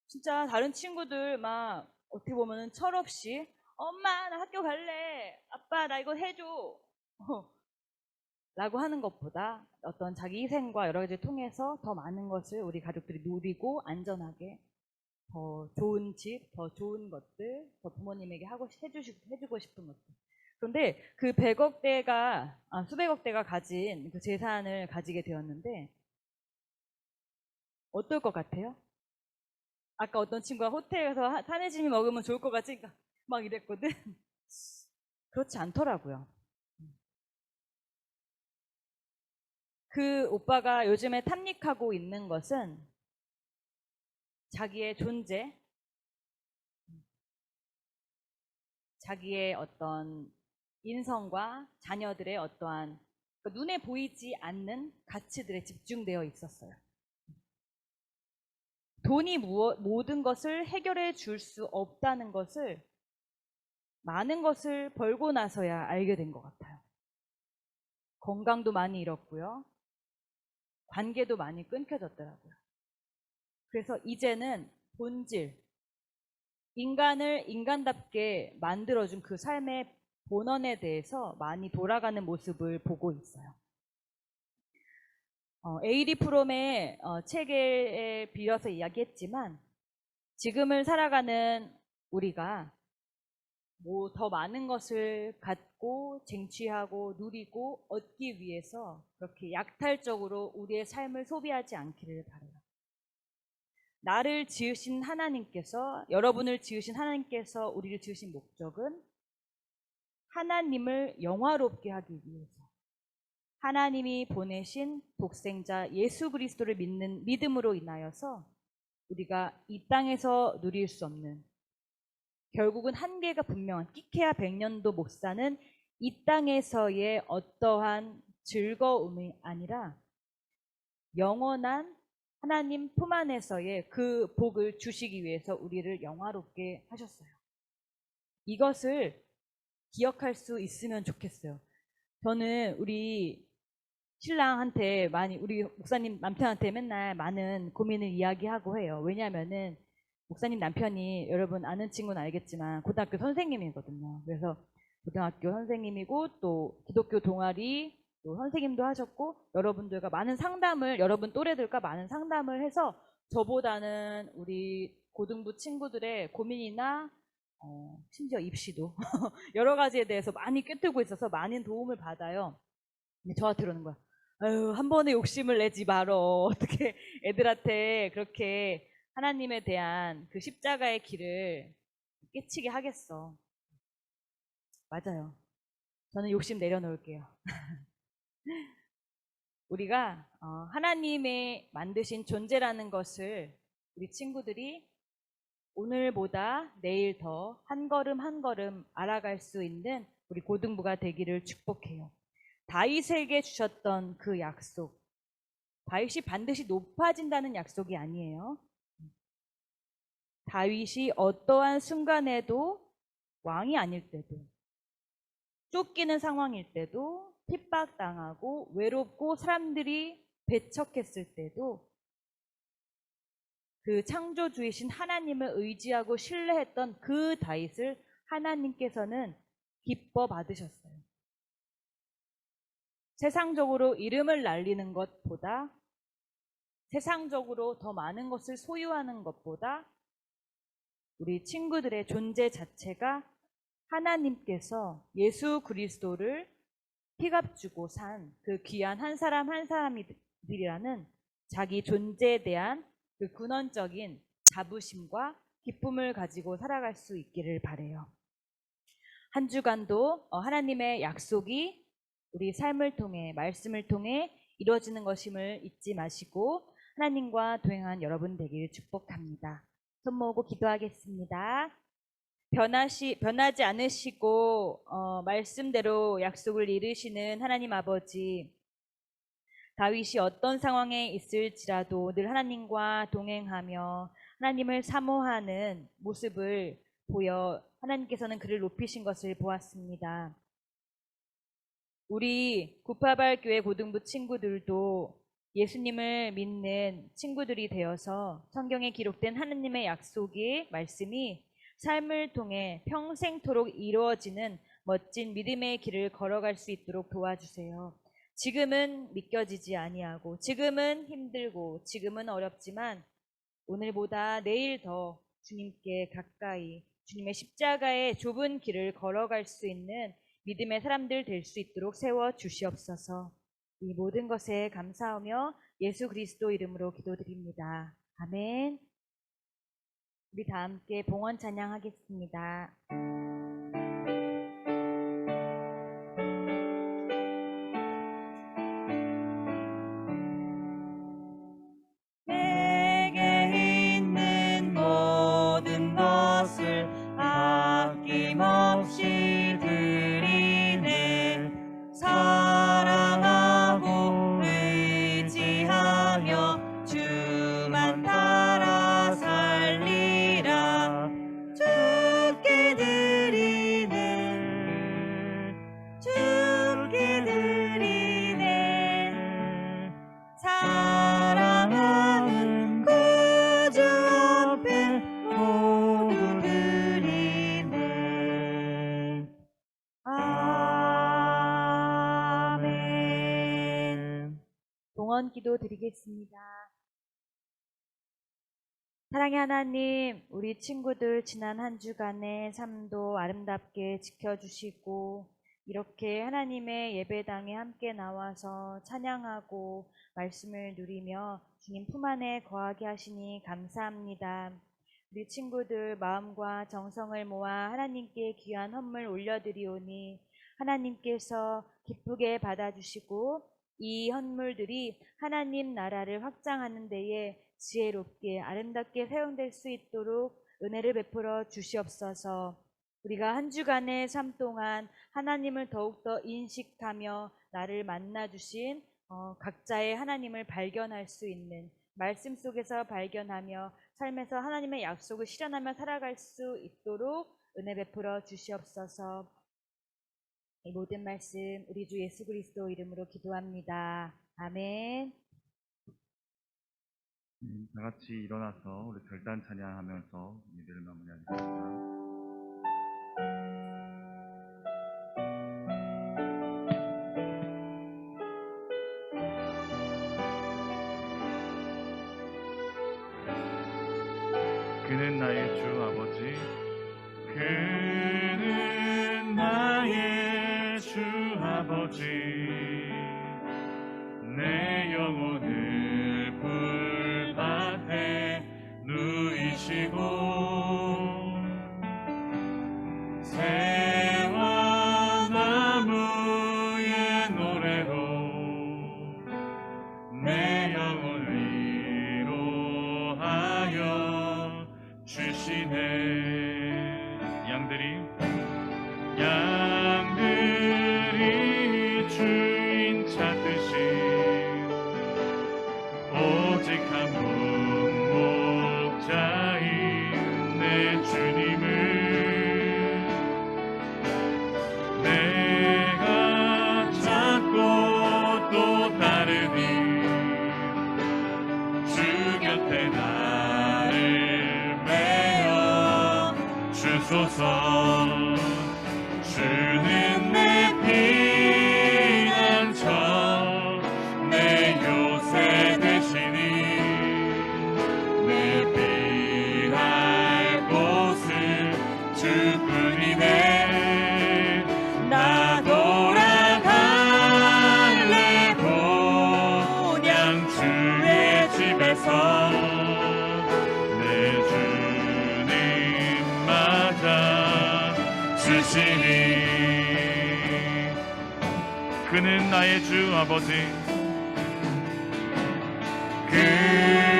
진짜 다른 친구들 막 어떻게 보면은 철없이 엄마 나 학교 갈래. 아빠 나 이거 해줘. 라고 하는 것보다 어떤 자기 희생과 여러 가지를 통해서 더 많은 것을 우리 가족들이 누리고 안전하게 더 좋은 집, 더 좋은 것들, 더 부모님에게 해주고 싶은 것들. 그런데 그 수백억 대가 가진 그 재산을 가지게 되었는데 어떨 것 같아요? 아까 어떤 친구가 호텔에서 타네짐이 먹으면 좋을 것 같지? 그러니까 막 이랬거든. 그렇지 않더라고요. 그 오빠가 요즘에 탐닉하고 있는 것은 자기의 존재, 자기의 어떤 인성과 자녀들의 어떠한 눈에 보이지 않는 가치들에 집중되어 있었어요. 돈이 모든 것을 해결해 줄 수 없다는 것을 많은 것을 벌고 나서야 알게 된 것 같아요. 건강도 많이 잃었고요. 관계도 많이 끊겨졌더라고요. 그래서 이제는 본질, 인간을 인간답게 만들어준 그 삶의 본원에 대해서 많이 돌아가는 모습을 보고 있어요. 에이리 프롬의 책에 빌어서 이야기했지만 지금을 살아가는 우리가 뭐 더 많은 것을 갖고 쟁취하고 누리고 얻기 위해서 그렇게 약탈적으로 우리의 삶을 소비하지 않기를 바라요. 나를 지으신 하나님께서, 여러분을 지으신 하나님께서 우리를 지으신 목적은 하나님을 영화롭게 하기 위해서 하나님이 보내신 독생자 예수 그리스도를 믿는 믿음으로 인하여서 우리가 이 땅에서 누릴 수 없는, 결국은 한계가 분명한 끼케야 100년도 못 사는 이 땅에서의 어떠한 즐거움이 아니라 영원한 하나님 품 안에서의 그 복을 주시기 위해서 우리를 영화롭게 하셨어요. 이것을 기억할 수 있으면 좋겠어요. 저는 우리 신랑한테 우리 목사님 남편한테 맨날 많은 고민을 이야기하고 해요. 왜냐하면은 목사님 남편이 여러분 아는 친구는 알겠지만 고등학교 선생님이거든요. 그래서 고등학교 선생님이고 또 기독교 동아리 또 선생님도 하셨고 여러분들과 많은 상담을, 여러분 또래들과 많은 상담을 해서 저보다는 우리 고등부 친구들의 고민이나 심지어 입시도 여러 가지에 대해서 많이 꿰뚫고 있어서 많은 도움을 받아요. 근데 저한테 그러는 거야. 아유, 한 번에 욕심을 내지 말어. 어떻게 애들한테 그렇게 하나님에 대한 그 십자가의 길을 깨치게 하겠어. 맞아요. 저는 욕심 내려놓을게요. 우리가 하나님의 만드신 존재라는 것을 우리 친구들이 오늘보다 내일 더 한 걸음 한 걸음 알아갈 수 있는 우리 고등부가 되기를 축복해요. 다윗에게 주셨던 그 약속, 다윗이 반드시 높아진다는 약속이 아니에요. 다윗이 어떠한 순간에도, 왕이 아닐 때도, 쫓기는 상황일 때도, 핍박당하고 외롭고 사람들이 배척했을 때도 그 창조주이신 하나님을 의지하고 신뢰했던 그 다윗을 하나님께서는 기뻐 받으셨어요. 세상적으로 이름을 날리는 것보다, 세상적으로 더 많은 것을 소유하는 것보다 우리 친구들의 존재 자체가 하나님께서 예수 그리스도를 피값주고 산 그 귀한 한 사람 한 사람들이라는 자기 존재에 대한 그 근원적인 자부심과 기쁨을 가지고 살아갈 수 있기를 바라요. 한 주간도 하나님의 약속이 우리 삶을 통해, 말씀을 통해 이루어지는 것임을 잊지 마시고 하나님과 동행한 여러분 되기를 축복합니다. 손 모으고 기도하겠습니다. 변하지 않으시고 말씀대로 약속을 이루시는 하나님 아버지, 다윗이 어떤 상황에 있을지라도 늘 하나님과 동행하며 하나님을 사모하는 모습을 보여 하나님께서는 그를 높이신 것을 보았습니다. 우리 구파발 교회 고등부 친구들도 예수님을 믿는 친구들이 되어서 성경에 기록된 하나님의 약속의 말씀이 삶을 통해 평생토록 이루어지는 멋진 믿음의 길을 걸어갈 수 있도록 도와주세요. 지금은 믿겨지지 아니하고 지금은 힘들고 지금은 어렵지만 오늘보다 내일 더 주님께 가까이 주님의 십자가의 좁은 길을 걸어갈 수 있는 믿음의 사람들 될 수 있도록 세워 주시옵소서. 이 모든 것에 감사하며 예수 그리스도 이름으로 기도드립니다. 아멘. 우리 다 함께 봉헌 찬양하겠습니다. 내게 있는 모든 것을 아낌없이 드리네. 사랑하고 의지하며 주만 따라 살리라. 주께 드리네. 주께 드리네. 사랑하는 구주 앞에 모두 드리네. 아멘. 봉헌 기도 드리겠습니다. 사랑의 하나님, 우리 친구들 지난 한 주간의 삶도 아름답게 지켜주시고 이렇게 하나님의 예배당에 함께 나와서 찬양하고 말씀을 누리며 주님 품 안에 거하게 하시니 감사합니다. 우리 친구들 마음과 정성을 모아 하나님께 귀한 헌물 올려드리오니 하나님께서 기쁘게 받아주시고 이 헌물들이 하나님 나라를 확장하는 데에 지혜롭게 아름답게 사용될 수 있도록 은혜를 베풀어 주시옵소서. 우리가 한 주간의 삶 동안 하나님을 더욱더 인식하며 나를 만나주신 각자의 하나님을 발견할 수 있는 말씀 속에서 발견하며 삶에서 하나님의 약속을 실현하며 살아갈 수 있도록 은혜 베풀어 주시옵소서. 이 모든 말씀 우리 주 예수 그리스도 이름으로 기도합니다. 아멘. 다 같이 일어나서 우리 별단 찬양하면서 예배를 마무리하겠습니다. 그는 나의 주 아버지, 그는 나의 주 아버지, 내 영혼을 불밭에 누이시고 새와 나무의 노래로 내 영혼을 위로하여 주시네. 양들이 주인 찾듯이 오직 한 분 목자인 내 주님을 내가 찾고 또 따르니 주 곁에 나를 메어 주소서. 주는 내 피난처 내 요새 되시니 내 피할 곳은 주뿐이네. 나 돌아갈래 본향 주의 집에서 내 주님 맞아 주시니. 그는 나의 주 아버지,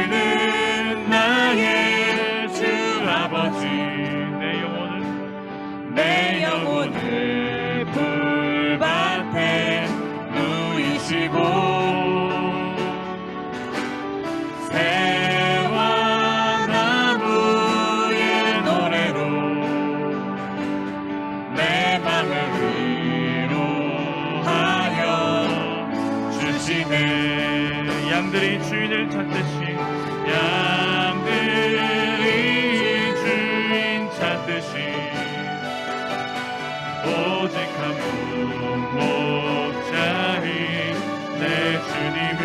그는 나의 주 아버지, 내 영혼을 불밭에 누이시고 새와 나무의 노래로 주시네. 양들이 주인을 찾듯이 양들이 주인 찾듯이 오직 한 분 목자인 내 주님을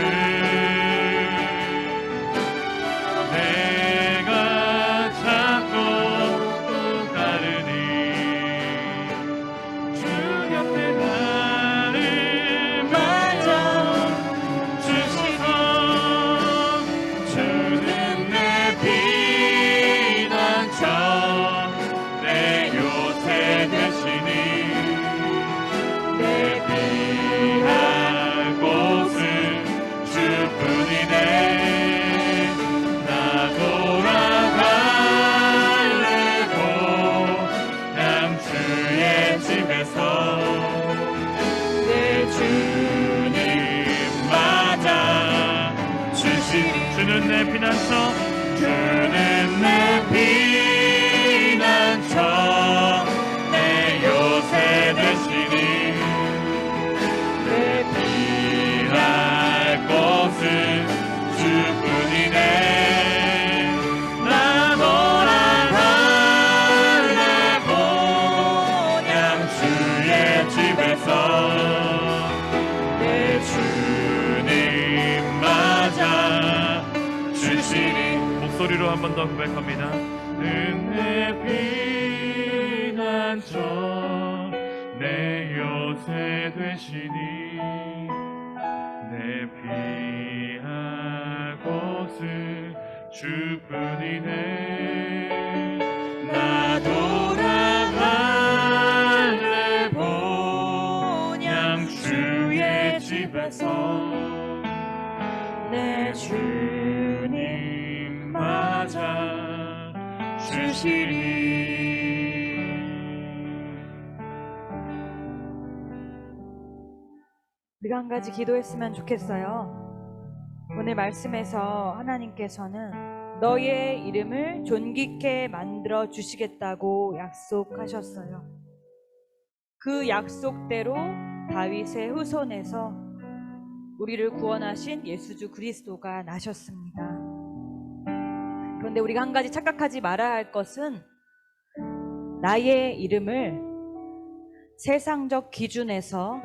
내가 찾고 또 따르니 주 곁에 나를 맞아 주소서. 주는 내 피난처 내 요새 되시니 내 피할 곳은 주뿐이네. 나 돌아갈래 고향 주의 집에서 내 주님 맞아 주시니. 주는 내 피난처 주는 내 피난처 내 요새 되시니 내 피할 곳은 주뿐이네. 나 돌아갈래 고향 주의 집에서 내 주님 맞아 주시니. 목소리로 한 번 더 고백합니다. 은혜 피난처 내 요새 되시니 내 피할 곳은 주뿐이네. 나 돌아갈래 본향 주의 집에서 내 주님 맞아 주시리. 우리가 한 가지 기도했으면 좋겠어요. 오늘 말씀에서 하나님께서는 너의 이름을 존귀케 만들어 주시겠다고 약속하셨어요. 그 약속대로 다윗의 후손에서 우리를 구원하신 예수주 그리스도가 나셨습니다. 그런데 우리가 한 가지 착각하지 말아야 할 것은 나의 이름을 세상적 기준에서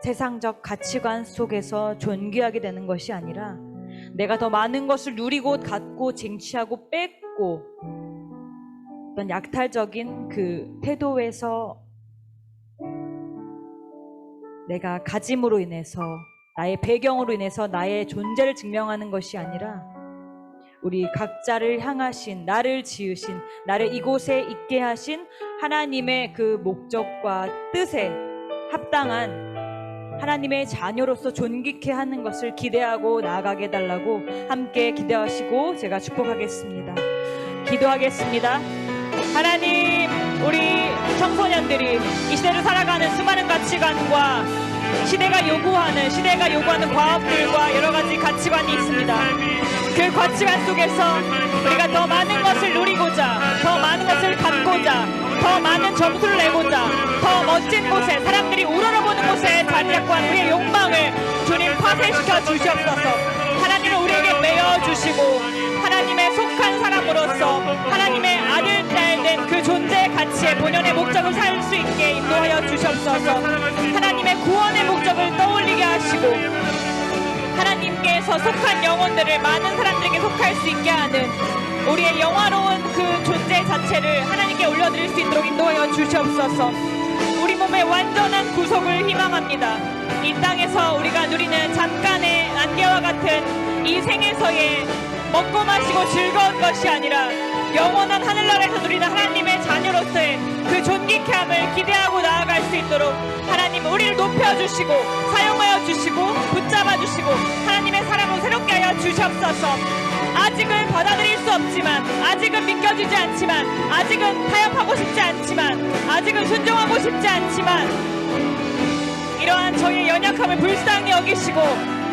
세상적 가치관 속에서 존귀하게 되는 것이 아니라 내가 더 많은 것을 누리고 갖고 쟁취하고 뺏고 어떤 약탈적인 그 태도에서 내가 가짐으로 인해서 나의 배경으로 인해서 나의 존재를 증명하는 것이 아니라 우리 각자를 향하신 나를 지으신 나를 이곳에 있게 하신 하나님의 그 목적과 뜻에 합당한 하나님의 자녀로서 존귀케 하는 것을 기대하고 나아가게 해달라고 함께 기대하시고 제가 축복하겠습니다. 기도하겠습니다. 하나님, 우리 청소년들이 이 시대를 살아가는 수많은 가치관과 시대가 요구하는 과업들과 여러 가지 가치관이 있습니다. 그 가치관 속에서 우리가 더 많은 것을 누리고자, 더 많은 것을 갖고자, 더 많은 점수를 내고자, 더 멋진 곳에 사람들이 우러러보는 곳에 자리 잡고 하는 우리의 욕망을 주님 파쇄시켜 주시옵소서. 하나님을 우리에게 메어 주시고 하나님의 속한 사람으로서 하나님의 아들 딸된 그 존재 가치의 본연의 목적을 살 수 있게 인도하여 주시옵소서. 하나님의 구원의 목적을 떠올리게 하시고 하나님께서 속한 영혼들을 많은 사람들에게 속할 수 있게 하는 우리의 영화로운 그 존재 자체를 하나님께 올려드릴 수 있도록 인도하여 주시옵소서. 우리 몸의 완전한 구속을 희망합니다. 이 땅에서 우리가 누리는 잠깐의 안개와 같은 이 생에서의 먹고 마시고 즐거운 것이 아니라 영원한 하늘나라에서 누리는 하나님의 자녀로서의 그 존귀케함을 기대하고 나아갈 수 있도록 하나님 우리를 높여주시고 사용하여 주시고 붙잡아 주시고 하나님의 사랑으로 새롭게 하여 주시옵소서. 아직은 받아들일 수 없지만, 아직은 믿겨지지 않지만, 아직은 타협하고 싶지 않지만, 아직은 순종하고 싶지 않지만 이러한 저희의 연약함을 불쌍히 여기시고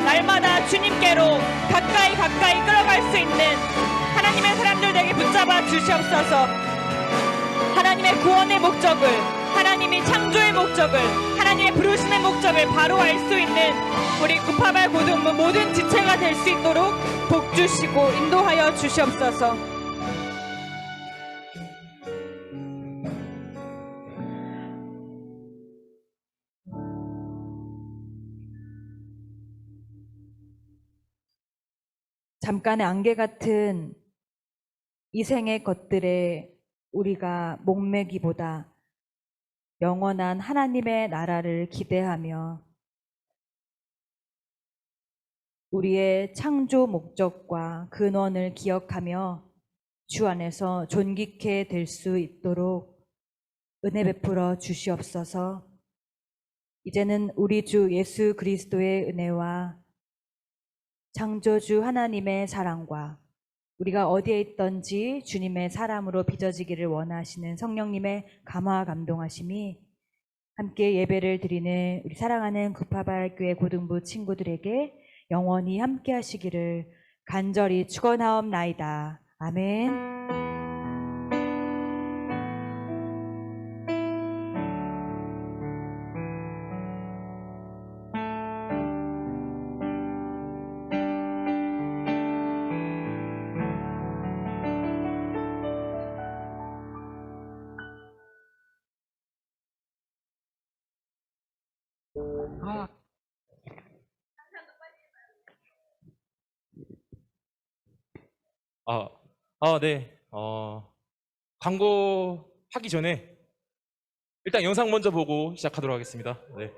날마다 주님께로 가까이 끌어갈 수 있는 하나님의 사람들에게 붙잡아 주시옵소서. 하나님의 구원의 목적을 하나님이 창조의 목적을, 하나님의 부르심의 목적을 바로 알 수 있는 우리 구파발 고등부 모든 지체가 될 수 있도록 복주시고 인도하여 주시옵소서. 잠깐의 안개 같은 이 생의 것들에 우리가 목매기보다 영원한 하나님의 나라를 기대하며 우리의 창조 목적과 근원을 기억하며 주 안에서 존귀케 될 수 있도록 은혜 베풀어 주시옵소서. 이제는 우리 주 예수 그리스도의 은혜와 창조주 하나님의 사랑과 우리가 어디에 있든지 주님의 사람으로 빚어지기를 원하시는 성령님의 감화 감동하심이 함께 예배를 드리는 우리 사랑하는 구파발 교회 고등부 친구들에게 영원히 함께 하시기를 간절히 축원하옵나이다. 아멘. 네. 광고 하기 전에 일단 영상 먼저 보고 시작하도록 하겠습니다. 네.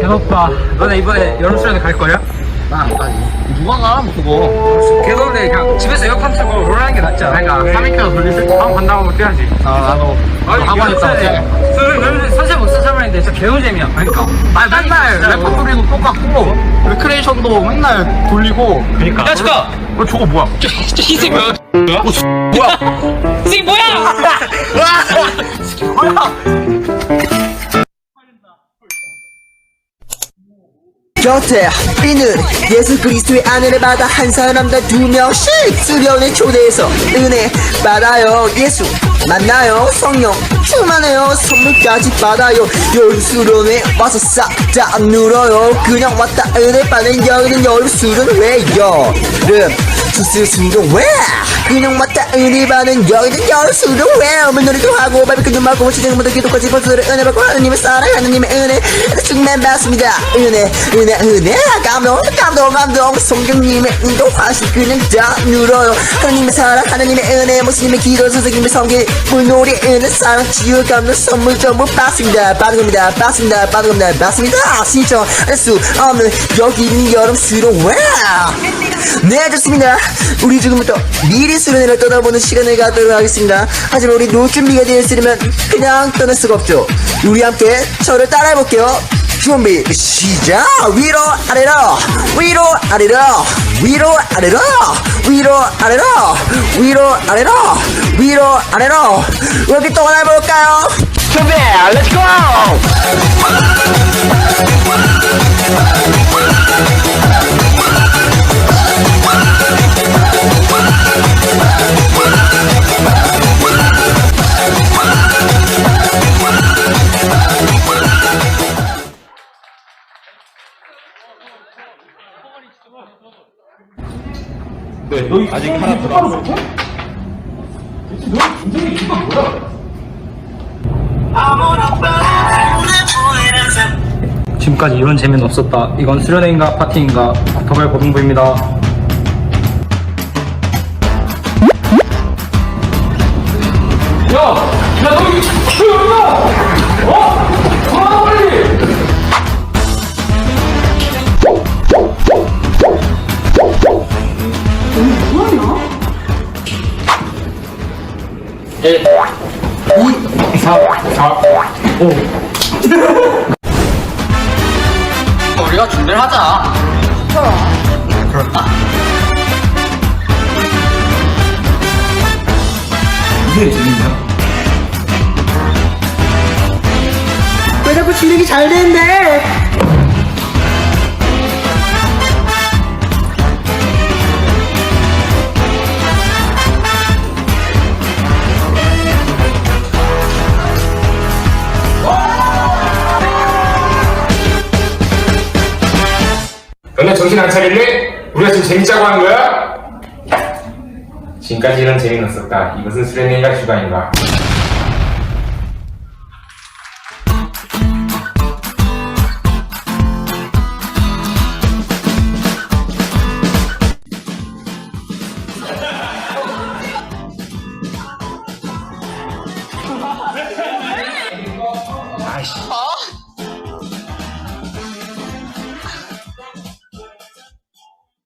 개덥다. 너네 이번에 여름 수련회 갈 거야? 나 안 가지. 누가 가? 그거. 개덥네. 그냥 집에서 에어컨 틀고 롤하는 게 낫지 않아? 그러니까 3일째로 돌릴 수 있어. 한번 간다고 뛰어야지. 나도. 한번 있다. 선생 못 쓰자마는데 진짜 개노잼이야. 그러니까. 맨날 랩터 돌리고 똑같고, 레크레이션도 맨날 돌리고. 그러니까. 야, 잠깐! 저거 뭐야? 희생 뭐야? 뭐야? 희생 뭐야? 곁에 있는 예수 그리스도의 안을 받아 한 사람당 2명씩 수련회 초대해서 은혜 받아요. 예수 만나요. 성령 충만해요. 선물까지 받아요. 여름 수련회 와서 싹 다 눌러요. 그냥 왔다 은혜 받는 여기는 여름 수련회. 여름 수련회 그냥 왔다 은혜 받는 여기는 여름 수련회. 오면 노래도 하고 바비큐도 먹고 시즌부터 기도까지 벌써를 은혜 받고 하나님의 사랑 하나님의 은혜 충만 받습니다. 은혜 감동 성경님의 인도하신 그냥 다 눌러요. 하나님의 사랑 하나님의 은혜 모습님의 기도 선생님의 성경 물놀이 은혜 사랑 지유 감동 선물 전부 받습니다. 받은 겁니다. 신청할 수 없는 여기 있는 여름 수련회. 네, 좋습니다. 우리 지금부터 미리 수련회를 떠나보는 시간을 갖도록 하겠습니다. 하지만 우리 놀 준비가 되어 있으면 그냥 떠날 수가 없죠. 우리 함께 저를 따라해볼게요. 준비 시작. 위로 아래로 위로 아래로 위로 아래로 위로 아래로 위로 아래로 위로 아래로 이렇게 떠나볼까요? 준비 렛츠고. 네, 아직 하나 더 남았어요. 지금까지 이런 재미는 없었다. 이건 수련회인가 파티인가? 구파발 고등부입니다. 우리가 준비를 하자. 그럴까? 이게 재밌냐? 왜 자꾸 진행이 잘 되는데? 정신 안 차릴래? 우리가 지금 재밌자고 하는 거야? 지금까지는 재미없었다. 이것은 수련회인가 주간인가?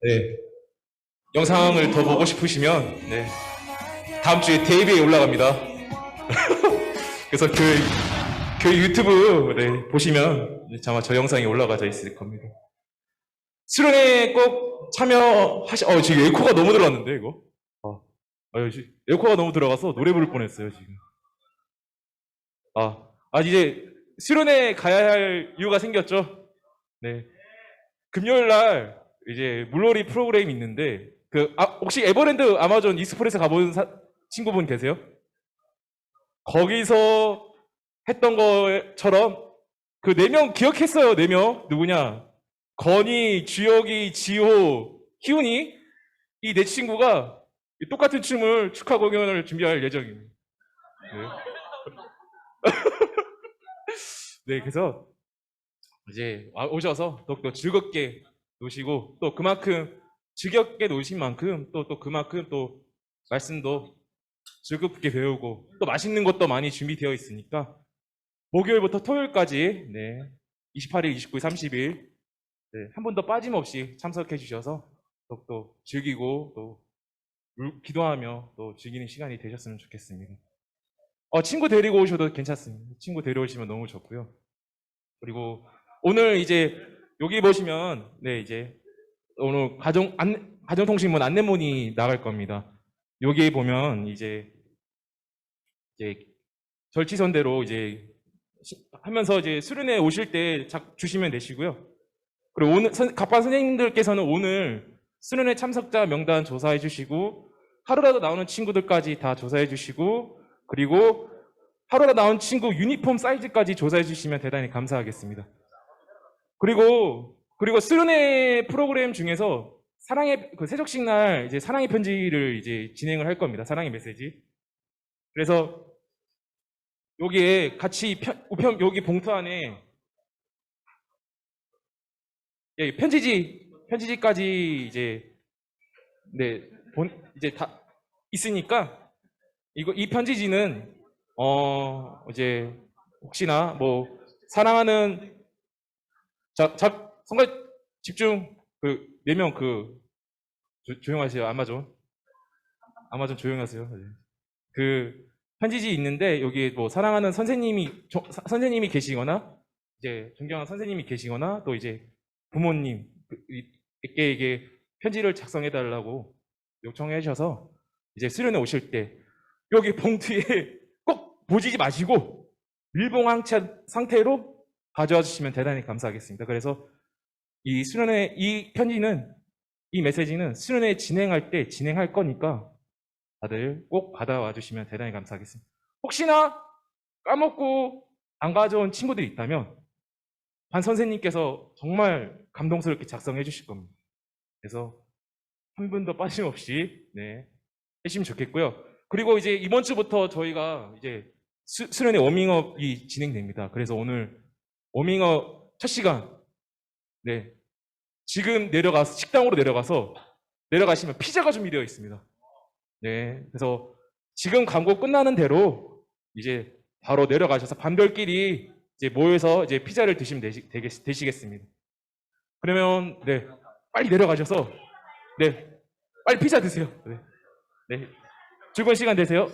네. 영상을 더 보고 싶으시면 네. 다음 주에 데이비에 올라갑니다. 그래서 교회 유튜브 네, 보시면 아마 저 영상이 올라가져 있을 겁니다. 수련회 꼭 참여하시. 지금 에코가 너무 들어갔는데 이거. 에코가 너무 들어가서 노래 부를 뻔했어요 지금. 이제 수련회 가야 할 이유가 생겼죠. 네. 금요일 날 이제 물놀이 프로그램이 있는데 혹시 에버랜드 아마존 익스프레스 가본 친구분 계세요? 거기서 했던 것처럼 그 4명 기억했어요. 4명 누구냐? 건이, 주혁이, 지호, 희훈이 이 4친구가 똑같은 춤을 축하 공연을 준비할 예정입니다. 네. 네, 그래서 이제 오셔서 더욱더 즐겁게 노시고 또 그만큼 즐겁게 노신 만큼 또 그만큼 또 말씀도 즐겁게 배우고 또 맛있는 것도 많이 준비되어 있으니까 목요일부터 토요일까지 네, 28일, 29일, 30일 네, 한 번도 빠짐없이 참석해 주셔서 더욱더 즐기고 또 기도하며 또 즐기는 시간이 되셨으면 좋겠습니다. 친구 데리고 오셔도 괜찮습니다. 친구 데려오시면 너무 좋고요. 그리고 오늘 이제 여기 보시면 네 이제 오늘 가정통신문 안내문이 나갈 겁니다. 여기 보면 이제 절치선대로 이제 하면서 이제 수련회 오실 때 주시면 되시고요. 그리고 오늘 갑반 선생님들께서는 오늘 수련회 참석자 명단 조사해 주시고 하루라도 나오는 친구들까지 다 조사해 주시고 그리고 하루라도 나온 친구 유니폼 사이즈까지 조사해 주시면 대단히 감사하겠습니다. 그리고 수련회 프로그램 중에서 사랑의 세족식 날 이제 사랑의 편지를 이제 진행을 할 겁니다. 사랑의 메시지. 그래서 여기에 같이 우편 여기 봉투 안에 편지지까지 이제 이제 다 있으니까 이 편지지는 이제 혹시나 뭐 사랑하는 성가 집중 4명 조용하세요. 아마존 조용하세요. 네. 편지지 있는데 여기에 뭐 사랑하는 선생님이 계시거나 이제 존경하는 선생님이 계시거나 또 이제 부모님께 이게 편지를 작성해 달라고 요청해 주셔서 이제 수련회 오실 때 여기 봉투에 꼭 보지지 마시고 밀봉항체 상태로 가져와 주시면 대단히 감사하겠습니다. 그래서 이 수련회 이 메시지는 수련회 진행할 때 진행할 거니까 다들 꼭 받아와 주시면 대단히 감사하겠습니다. 혹시나 까먹고 안 가져온 친구들이 있다면 반 선생님께서 정말 감동스럽게 작성해 주실 겁니다. 그래서 한 분도 빠짐없이 해주시면 좋겠고요. 그리고 이제 이번 주부터 저희가 이제 수련회 워밍업이 진행됩니다. 그래서 오늘 워밍업 첫 시간 지금 식당으로 내려가시면 피자가 준비되어 있습니다. 네, 그래서 지금 광고 끝나는 대로 이제 바로 내려가셔서 반별끼리 이제 모여서 이제 피자를 드시면 되시겠습니다. 그러면 빨리 내려가셔서 빨리 피자 드세요. 즐거운 시간 되세요.